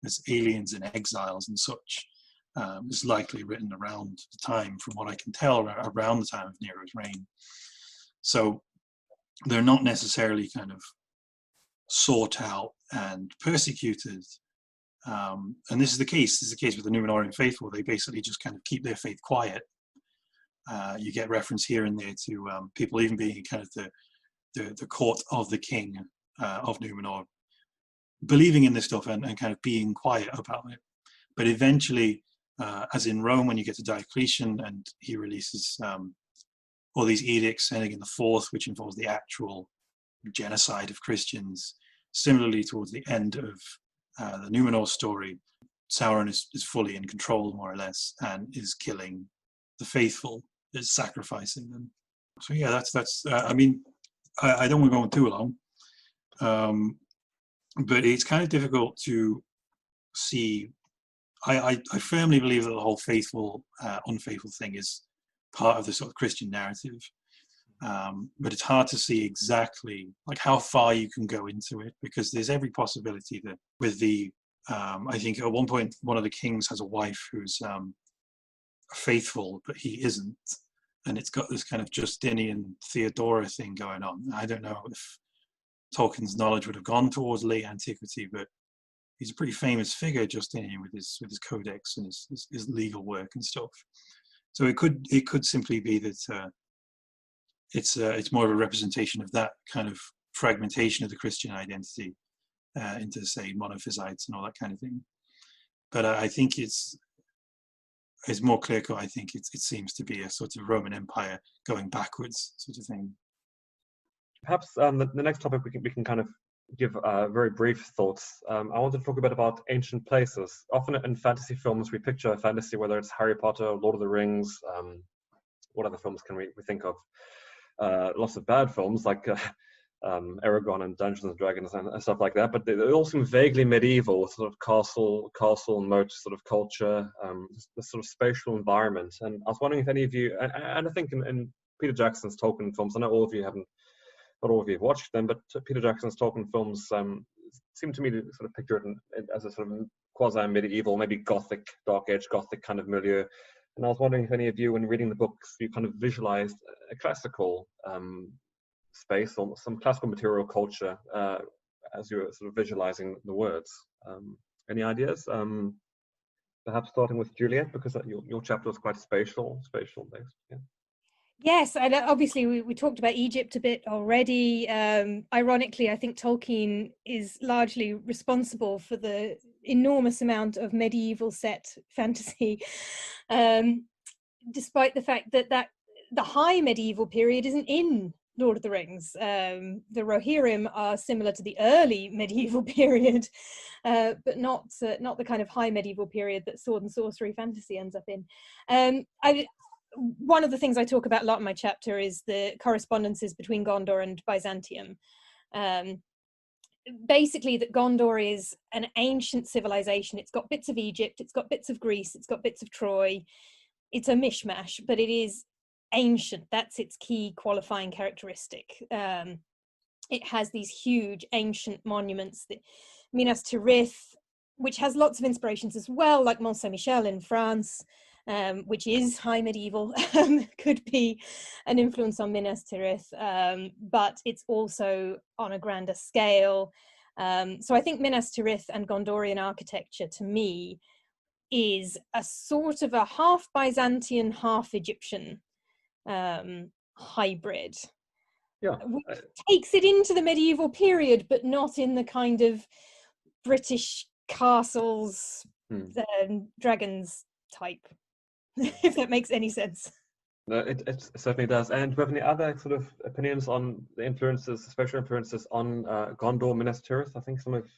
S6: as aliens and exiles and such. It's likely written around the time, from what I can tell, around the time of Nero's reign. So they're not necessarily kind of sought out and persecuted. And this is the case. This is the case with the Numenorian faithful. They basically just kind of keep their faith quiet. You get reference here and there to people even being kind of the court of the king of Numenor, believing in this stuff and kind of being quiet about it. But eventually, as in Rome, when you get to Diocletian and he releases all these edicts ending in the fourth, which involves the actual genocide of Christians. Similarly, towards the end of the Numenor story, Sauron is fully in control, more or less, and is killing the faithful, is sacrificing them. So yeah, that's. I mean, I don't want to go on too long, but it's kind of difficult to see. I firmly believe that the whole faithful, unfaithful thing is part of the sort of Christian narrative, but it's hard to see exactly like how far you can go into it, because there's every possibility that with the I think at one point one of the kings has a wife who's faithful, but he isn't, and it's got this kind of Justinian Theodora thing going on. I don't know if Tolkien's knowledge would have gone towards late antiquity, but he's a pretty famous figure, Justinian, with his codex and his legal work and stuff. So it could simply be that it's more of a representation of that kind of fragmentation of the Christian identity into, say, monophysites and all that kind of thing. But I think it's more clear-cut. I think it seems to be a sort of Roman Empire going backwards sort of thing.
S1: Perhaps the next topic we can kind of give very brief thoughts. I wanted to talk a bit about ancient places. Often in fantasy films, we picture fantasy, whether it's Harry Potter, Lord of the Rings, what other films can we think of? Lots of bad films like Aragon and Dungeons and Dragons and stuff like that, but they all seem vaguely medieval, sort of castle moat sort of culture, this sort of spatial environment. And I was wondering if any of you, and I think in Peter Jackson's Tolkien films, I know not all of you have watched them, but Peter Jackson's Tolkien films seem to me to sort of picture it as a sort of quasi-medieval, maybe Gothic, Dark Age Gothic kind of milieu. And I was wondering if any of you, when reading the books, you kind of visualized a classical space or some classical material culture as you were sort of visualizing the words. Any ideas? Perhaps starting with Juliet, because your chapter was quite spatial based. Yeah.
S5: Yes, and obviously we talked about Egypt a bit already. Ironically, I think Tolkien is largely responsible for the enormous amount of medieval set fantasy, despite the fact that the high medieval period isn't in Lord of the Rings. The Rohirrim are similar to the early medieval period, but not the kind of high medieval period that sword and sorcery fantasy ends up in. One of the things I talk about a lot in my chapter is the correspondences between Gondor and Byzantium. Basically, that Gondor is an ancient civilization. It's got bits of Egypt, it's got bits of Greece, it's got bits of Troy. It's a mishmash, but it is ancient. That's its key qualifying characteristic. It has these huge ancient monuments, the Minas Tirith, which has lots of inspirations as well, like Mont Saint-Michel in France, which is high medieval, could be an influence on Minas Tirith, but it's also on a grander scale. So I think Minas Tirith and Gondorian architecture, to me, is a sort of a half Byzantine, half Egyptian hybrid.
S1: Yeah.
S5: Which takes it into the medieval period, but not in the kind of British castles, dragons type, if that makes any sense.
S1: No, it certainly does. And do you have any other sort of opinions on the influences, special influences on Gondor, Minas Tirith? I think some of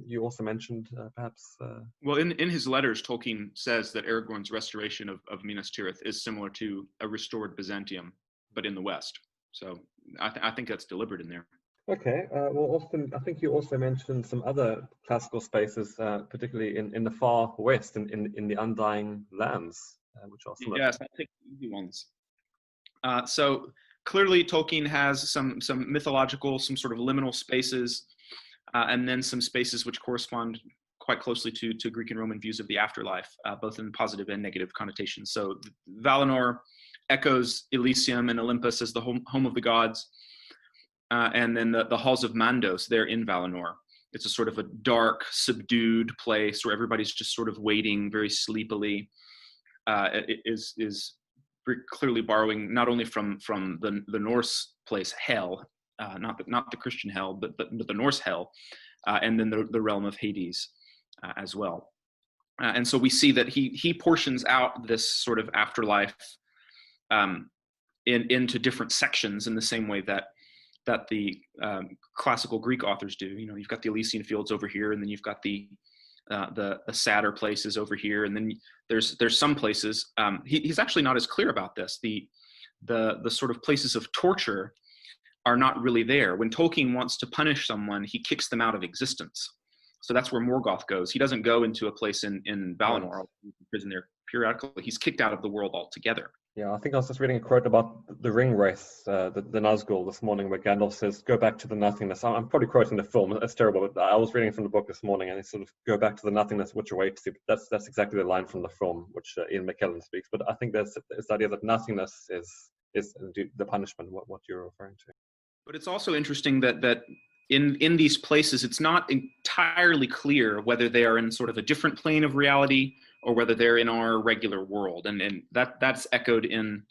S1: you also mentioned, perhaps.
S4: Well, in his letters, Tolkien says that Aragorn's restoration of Minas Tirith is similar to a restored Byzantium, but in the West. So I think that's deliberate in there.
S1: Okay. Well, Austin, I think you also mentioned some other classical spaces, particularly in the far west, in the Undying Lands, which are some.
S4: Yes, I think easy ones. So clearly, Tolkien has some mythological, some sort of liminal spaces, and then some spaces which correspond quite closely to Greek and Roman views of the afterlife, both in positive and negative connotations. So Valinor echoes Elysium and Olympus as the home of the gods. And then the halls of Mandos, they're in Valinor. It's a sort of a dark, subdued place where everybody's just sort of waiting very sleepily. It is very clearly borrowing not only from the Norse place Hel, not the Christian Hell, but the Norse Hell, and then the realm of Hades as well. And so we see that he portions out this sort of afterlife into different sections in the same way that the classical Greek authors do. You know, you've got the Elysian fields over here, and then you've got the sadder places over here, and then there's some places. He's actually not as clear about this. The sort of places of torture are not really there. When Tolkien wants to punish someone, he kicks them out of existence. So that's where Morgoth goes. He doesn't go into a place in Valinor, prison there periodically. He's kicked out of the world altogether.
S1: Yeah, I think I was just reading a quote about the ring wraiths, the Nazgul this morning, where Gandalf says, "Go back to the nothingness." I'm probably quoting the film. It's terrible, but I was reading from the book this morning, and it's sort of "Go back to the nothingness which awaits you." But that's exactly the line from the film, which Ian McKellen speaks. But I think there's this idea that nothingness is the punishment, what you're referring to.
S4: But it's also interesting that in these places, it's not entirely clear whether they are in sort of a different plane of reality or whether they're in our regular world, and that's echoed in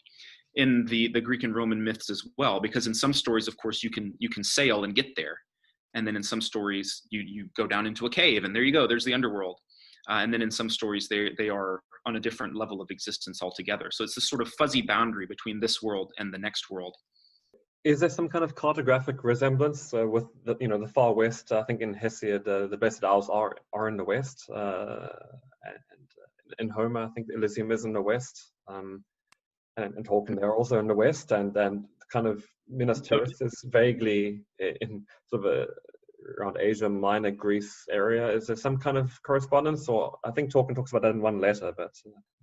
S4: the Greek and Roman myths as well. Because in some stories, of course, you can sail and get there, and then in some stories you go down into a cave, and there you go, there's the underworld, and then in some stories they are on a different level of existence altogether. So it's this sort of fuzzy boundary between this world and the next world.
S1: Is there some kind of cartographic resemblance with the far west? I think in Hesiod, the Blessed Isles are in the west, and in Homer, I think Elysium is in the west, and Tolkien they're also in the west, and kind of Minas Tirith is vaguely in sort of around Asia Minor, Greece area. Is there some kind of correspondence? Or I think Tolkien talks about that in one letter, but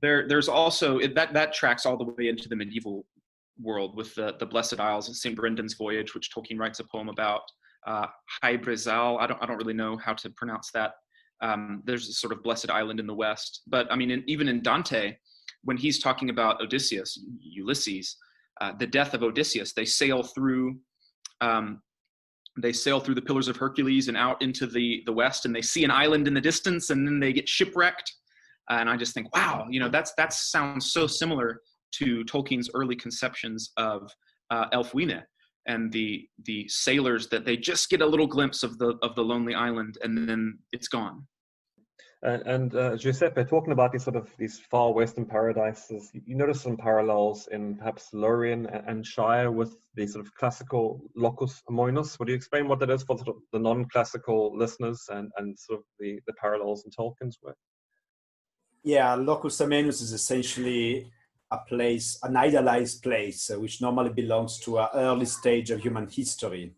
S4: there's also that tracks all the way into the medieval world with the Blessed Isles and St. Brendan's Voyage, which Tolkien writes a poem about. Hybrizal, I don't really know how to pronounce that. There's a sort of blessed island in the west, but I mean, even in Dante, when he's talking about Odysseus, Ulysses, the death of Odysseus, they sail through the Pillars of Hercules and out into the west, and they see an island in the distance, and then they get shipwrecked. And I just think, wow, that sounds so similar to Tolkien's early conceptions of Elfwine and the sailors, that they just get a little glimpse of the lonely island and then it's gone.
S1: And Giuseppe, talking about these far western paradises, you notice some parallels in perhaps Lorien and Shire with the sort of classical locus amoenus. Would you explain what that is for sort of the non-classical listeners and sort of the parallels in Tolkien's work?
S2: Yeah, locus amoenus is essentially a place, an idealized place, which normally belongs to an early stage of human history.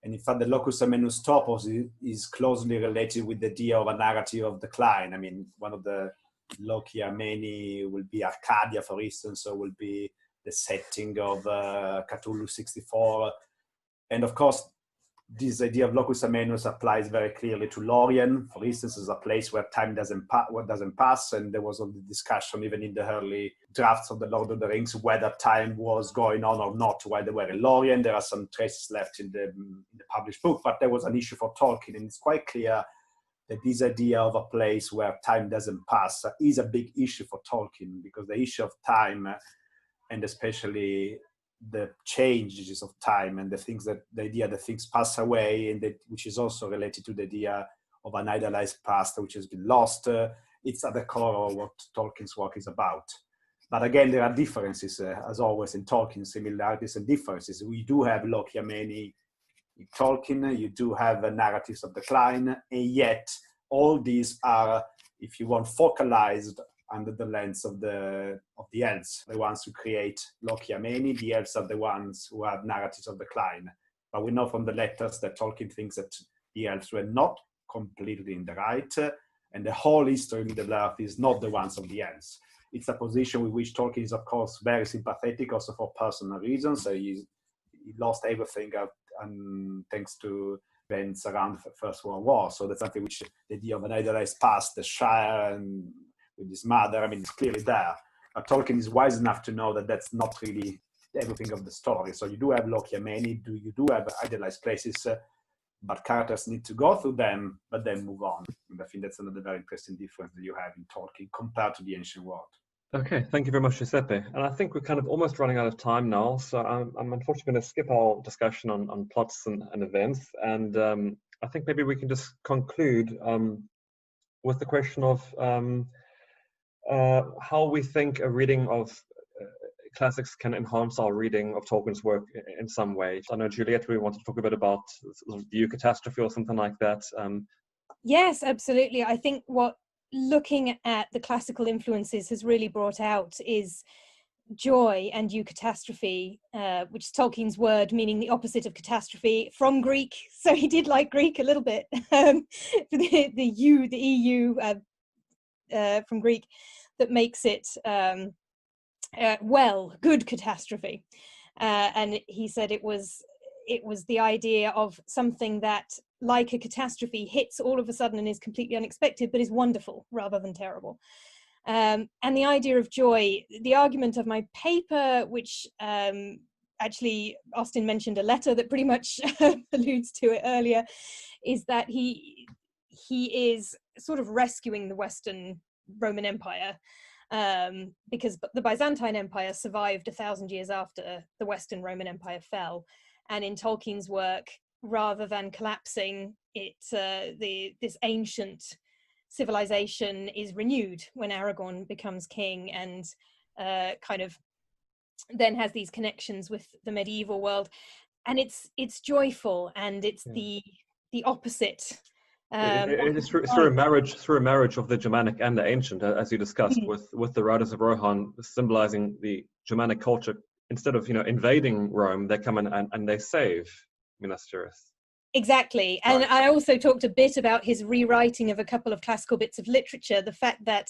S2: And in fact, the locus amoenus topos is closely related with the idea of a narrative of decline. I mean, one of the loci ameni will be Arcadia, for instance, or will be the setting of Cthulhu 64. And of course, this idea of locus amoenus applies very clearly to Lorien, for instance, as a place where time doesn't pass. And there was all the discussion, even in the early drafts of the Lord of the Rings, whether time was going on or not while they were in Lorien. There are some traces left in the published book, but there was an issue for Tolkien. And it's quite clear that this idea of a place where time doesn't pass is a big issue for Tolkien, because the issue of time, and especially the changes of time and the idea that things pass away, and which is also related to the idea of an idealized past which has been lost, it's at the core of what Tolkien's work is about. But again, there are differences, as always in Tolkien, similarities and differences. We do have loci ameni in Tolkien, you do have narratives of decline, and yet all these are, if you want, focalized under the lens of the elves, the ones who create loci ameni. The elves are the ones who have narratives of decline. But we know from the letters that Tolkien thinks that the elves were not completely in the right, and the whole history of Middle-earth is not the ones of the elves. It's a position with which Tolkien is, of course, very sympathetic, also for personal reasons. He lost everything thanks to events around the First World War. So that's something which the idea of an idealized past, the Shire, and with his mother, I mean, it's clearly there. But Tolkien is wise enough to know that that's not really everything of the story. So you do have loci ameni, you do have idealized places, but characters need to go through them, but then move on. And I think that's another very interesting difference that you have in Tolkien compared to the ancient world.
S1: Okay, thank you very much, Giuseppe. And I think we're kind of almost running out of time now, so I'm unfortunately going to skip our discussion on plots and events. And I think maybe we can just conclude with the question of how we think a reading of classics can enhance our reading of Tolkien's work in some way. I know, Juliette, we want to talk a bit about the eucatastrophe or something like that.
S5: Yes, absolutely. I think what looking at the classical influences has really brought out is joy and eucatastrophe, which is Tolkien's word meaning the opposite of catastrophe, from Greek. So he did like Greek a little bit. the EU from Greek, that makes it good catastrophe. And he said it was the idea of something that, like a catastrophe, hits all of a sudden and is completely unexpected, but is wonderful rather than terrible. And the idea of joy, the argument of my paper, which actually Austin mentioned a letter that pretty much alludes to it earlier, is that he is sort of rescuing the Western Roman Empire, because the Byzantine Empire survived 1,000 years after the Western Roman Empire fell. And in Tolkien's work, rather than collapsing, this ancient civilization is renewed when Aragorn becomes king and kind of then has these connections with the medieval world, and it's joyful, and it's the opposite.
S1: It's through a marriage of the Germanic and the ancient, as you discussed, with the Riders of Rohan symbolizing the Germanic culture. Instead of invading Rome, they come in and they save Minas Tirith.
S5: Exactly. And I also talked a bit about his rewriting of a couple of classical bits of literature, the fact that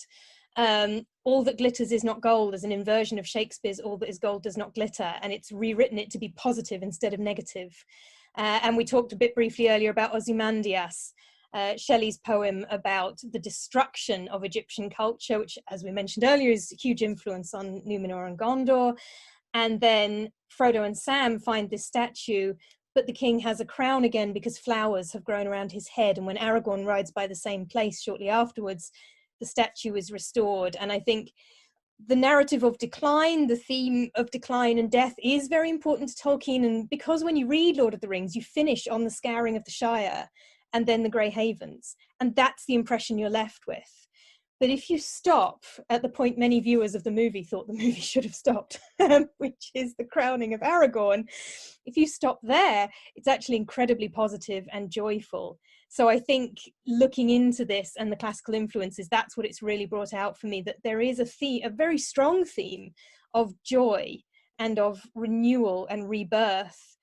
S5: all that glitters is not gold is an inversion of Shakespeare's all that is gold does not glitter, and it's rewritten it to be positive instead of negative. And we talked a bit briefly earlier about Ozymandias, Shelley's poem about the destruction of Egyptian culture, which, as we mentioned earlier, is a huge influence on Numenor and Gondor. And then Frodo and Sam find this statue, but the king has a crown again because flowers have grown around his head. And when Aragorn rides by the same place shortly afterwards, the statue is restored. And I think the narrative of decline, the theme of decline and death, is very important to Tolkien. And because when you read Lord of the Rings, you finish on the scouring of the Shire and then the Grey Havens. And that's the impression you're left with. But if you stop at the point many viewers of the movie thought the movie should have stopped, which is the crowning of Aragorn, if you stop there, it's actually incredibly positive and joyful. So I think looking into this and the classical influences, that's what it's really brought out for me, that there is a theme, a very strong theme of joy and of renewal and rebirth.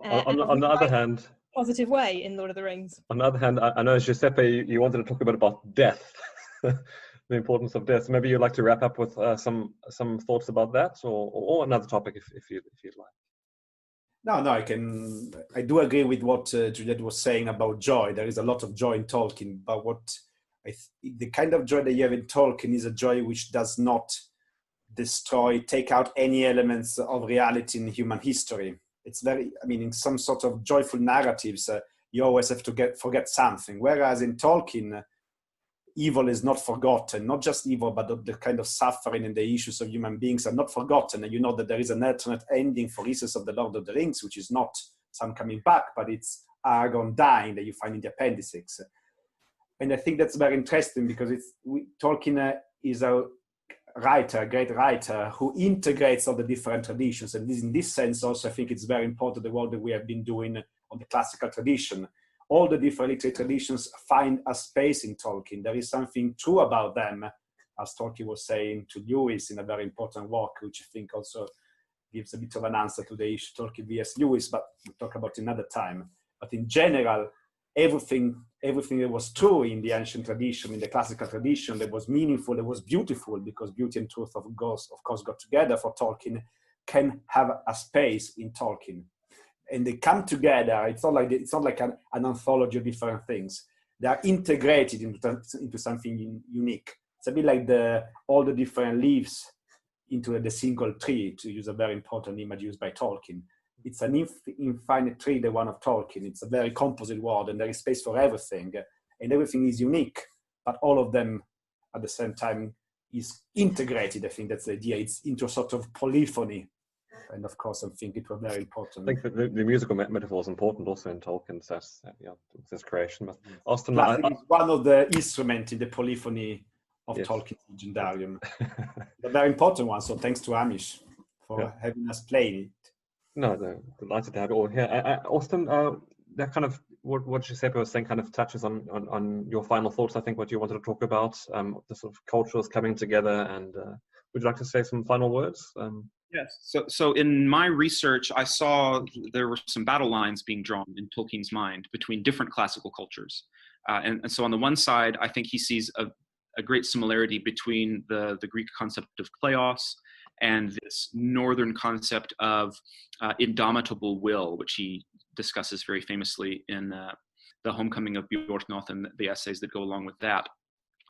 S1: On the other hand,
S5: positive way in Lord of the Rings.
S1: On the other hand, I know, Giuseppe, you wanted to talk a bit about death. The importance of death. Maybe you'd like to wrap up with some thoughts about that, or another topic if you'd like.
S2: No, I do agree with what Juliette was saying about joy. There is a lot of joy in Tolkien, but the kind of joy that you have in Tolkien is a joy which does not take out any elements of reality in human history. It's in some sort of joyful narratives, you always have to forget something. Whereas in Tolkien, evil is not forgotten. Not just evil, but the kind of suffering and the issues of human beings are not forgotten. And you know that there is an alternate ending for instance of the Lord of the Rings, which is not Sam coming back, but it's Aragorn dying that you find in the appendices. And I think that's very interesting because Tolkien is a great writer who integrates all the different traditions. And in this sense also, I think it's very important the work that we have been doing on the classical tradition. All the different literary traditions find a space in Tolkien. There is something true about them, as Tolkien was saying to Lewis in a very important work, which I think also gives a bit of an answer to the issue Tolkien vs. Lewis, but we'll talk about another time. But in general, everything that was true in the ancient tradition, in the classical tradition, that was meaningful, that was beautiful, because beauty and truth of course got together for Tolkien, can have a space in Tolkien. And they come together. It's not like an anthology of different things. They are integrated into something unique. It's a bit like all the different leaves into the single tree, to use a very important image used by Tolkien. It's an infinite tree, the one of Tolkien. It's a very composite world, and there is space for everything. And everything is unique, but all of them at the same time is integrated. I think that's the idea. It's into a sort of polyphony. And of course, I think it was very important.
S1: I think that the musical metaphor is important also in Tolkien's this creation. But Austin,
S2: is one of the instruments in the polyphony of Tolkien's Legendarium. A very important one. So thanks to Hamish for having us play it.
S1: No, delighted to have it all here. Austin, that kind of what Giuseppe was saying kind of touches on your final thoughts. I think what you wanted to talk about, the sort of cultures coming together, and would you like to say some final words?
S4: Yes. So in my research, I saw there were some battle lines being drawn in Tolkien's mind between different classical cultures. And so on the one side, I think he sees a great similarity between the Greek concept of kleos and this northern concept of indomitable will, which he discusses very famously in the Homecoming of Bjornstjerne and the essays that go along with that.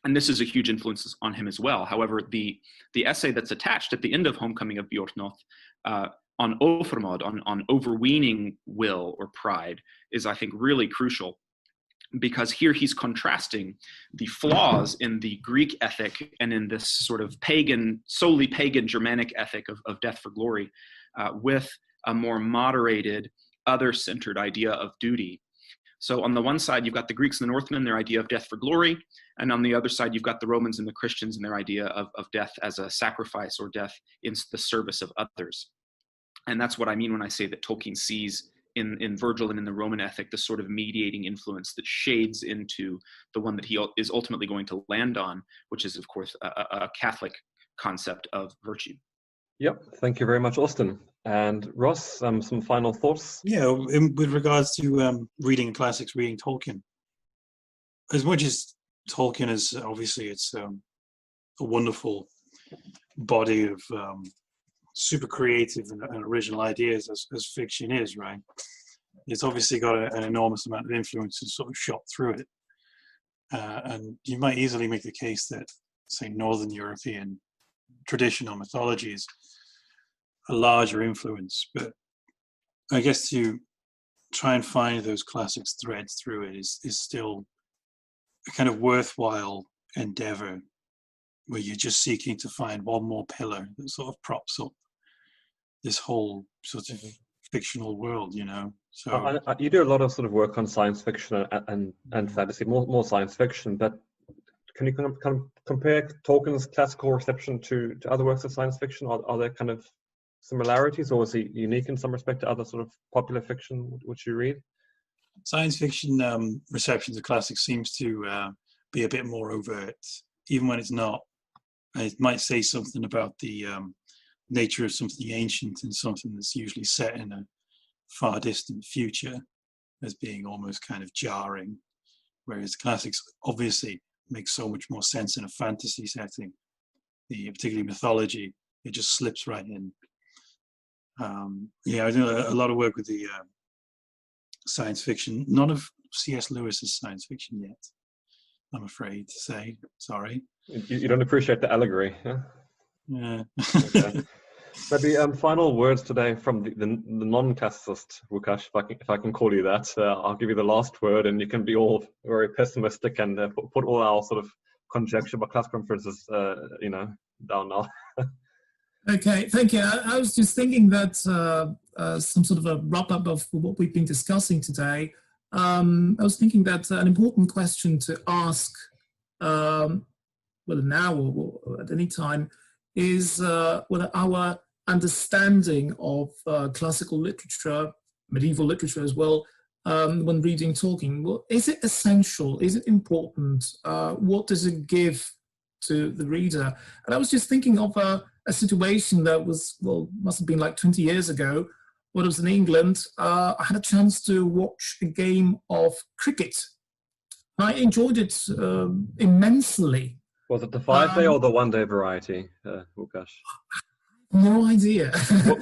S4: And this is a huge influence on him as well. However, the essay that's attached at the end of Homecoming of Bjornstjerne on overmod, on overweening will or pride, is, I think, really crucial, because here he's contrasting the flaws in the Greek ethic and in this sort of solely pagan Germanic ethic of death for glory with a more moderated, other-centered idea of duty, So on the one side, you've got the Greeks and the Northmen, their idea of death for glory. And on the other side, you've got the Romans and the Christians and their idea of death as a sacrifice or death in the service of others. And that's what I mean when I say that Tolkien sees in Virgil and in the Roman ethic this sort of mediating influence that shades into the one that he is ultimately going to land on, which is, of course, a Catholic concept of virtue.
S1: Yep, thank you very much, Austin. And Ross, some final thoughts?
S6: Yeah, with regards to reading classics, reading Tolkien. As much as Tolkien is, obviously, it's a wonderful body of super creative and original ideas as fiction is, right? It's obviously got an enormous amount of influence and sort of shot through it. And you might easily make the case that, say, Northern European traditional mythology is a larger influence, but I guess to try and find those classics threads through it is still a kind of worthwhile endeavor where you're just seeking to find one more pillar that sort of props up this whole sort of fictional world, you know. So
S1: you do a lot of sort of work on science fiction and fantasy, more science fiction, but can you kind of compare Tolkien's classical reception to other works of science fiction? Are there kind of similarities, or is he unique in some respect to other sort of popular fiction which you read?
S6: Science fiction reception to classics seems to be a bit more overt, even when it's not. It might say something about the nature of something ancient and something that's usually set in a far distant future as being almost kind of jarring, whereas classics obviously makes so much more sense in a fantasy setting. Particularly mythology, it just slips right in. Yeah, I do a lot of work with the science fiction. None of C.S. Lewis's science fiction yet, I'm afraid to say. Sorry.
S1: You don't appreciate the allegory, huh?
S6: Yeah.
S1: Okay. Maybe final words today from the non-classicist, Wukash, if I can call you that. I'll give you the last word, and you can be all very pessimistic and put all our sort of conjecture about class conferences, down now.
S3: Okay, thank you. I was just thinking that some sort of a wrap-up of what we've been discussing today. I was thinking that an important question to ask, whether now or at any time, is whether our understanding of classical literature, medieval literature as well, when reading Tolkien, well, is it essential? Is it important? What does it give to the reader? And I was just thinking of a situation that was, well, must have been like 20 years ago, when I was in England. I had a chance to watch a game of cricket. I enjoyed it immensely.
S1: Was it the 5-day or the 1-day variety, Łukasz?
S3: No idea.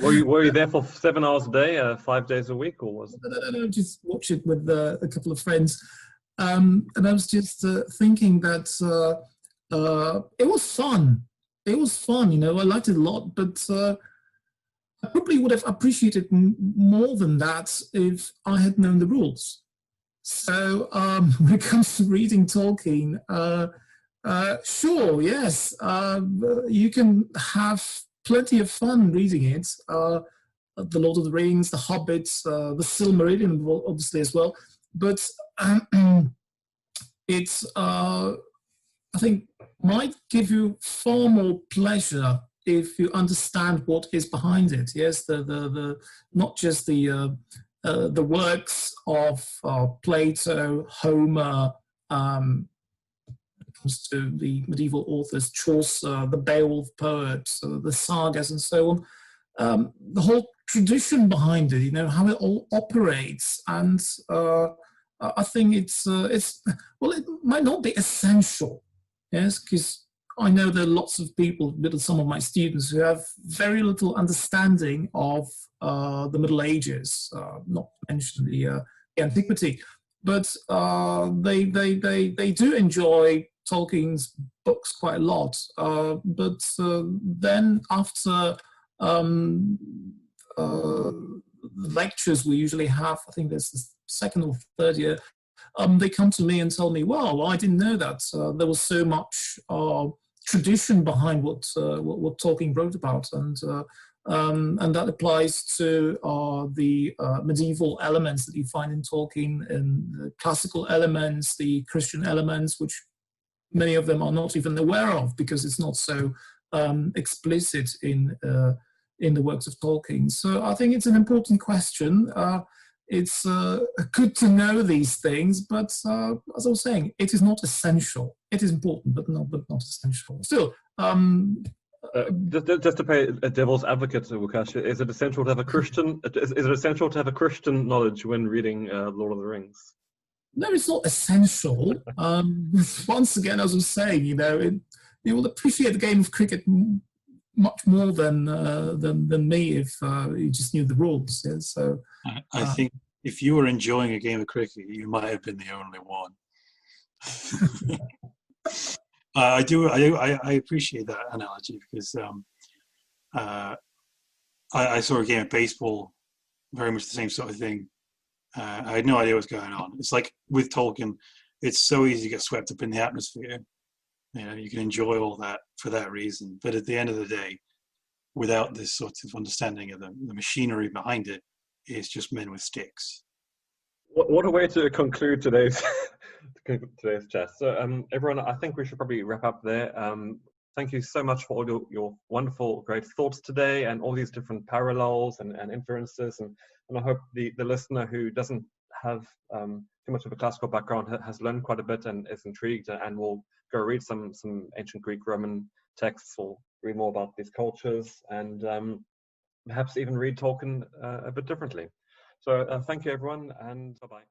S1: were you there for 7 hours a day, 5 days a week, or was it?
S3: No, just watch it with a couple of friends. And I was just thinking that it was fun. It was fun, you know, I liked it a lot, but I probably would have appreciated more than that if I had known the rules. So when it comes to reading Tolkien, sure, yes, you can have plenty of fun reading it. The Lord of the Rings, The Hobbit, the Silmarillion, obviously as well. But it's, I think, might give you far more pleasure if you understand what is behind it. Yes, the not just the works of Plato, Homer, when it comes to the medieval authors, Chaucer, the Beowulf poets, the sagas, and so on. The whole tradition behind it, you know, how it all operates, and I think it's well, it might not be essential. Yes, because I know there are lots of people, some of my students, who have very little understanding of the Middle Ages, not to mention the Antiquity, but they do enjoy Tolkien's books quite a lot. But then after lectures we usually have, I think there's the second or third year, they come to me and tell me, "Wow, I didn't know that there was so much tradition behind what Tolkien wrote about." And And that applies to the medieval elements that you find in Tolkien, and the classical elements, the Christian elements, which many of them are not even aware of because it's not so explicit in the works of Tolkien. So I think it's an important question. It's good to know these things, but as I was saying, it is not essential. It is important, but not essential. Still,
S1: just to play a devil's advocate, Wukash, is it essential to have a Christian? Is it essential to have a Christian knowledge when reading Lord of the Rings?
S3: No, it's not essential. Once again, as I was saying, you will appreciate the game of cricket much more than me if you just knew the rules. Yeah? So
S6: I think if you were enjoying a game of cricket, you might have been the only one. I appreciate that analogy because I saw a game of baseball, very much the same sort of thing. I had no idea what was going on. It's like with Tolkien, it's so easy to get swept up in the atmosphere. You can enjoy all that for that reason. But at the end of the day, without this sort of understanding of the machinery behind it, it's just men with sticks.
S1: What a way to conclude today's chat. So everyone, I think we should probably wrap up there. Thank you so much for all your wonderful, great thoughts today and all these different parallels and inferences. And I hope the listener who doesn't have too much of a classical background has learned quite a bit and is intrigued and will go read some ancient Greek, Roman texts or read more about these cultures and perhaps even read Tolkien a bit differently. So thank you, everyone, and bye-bye.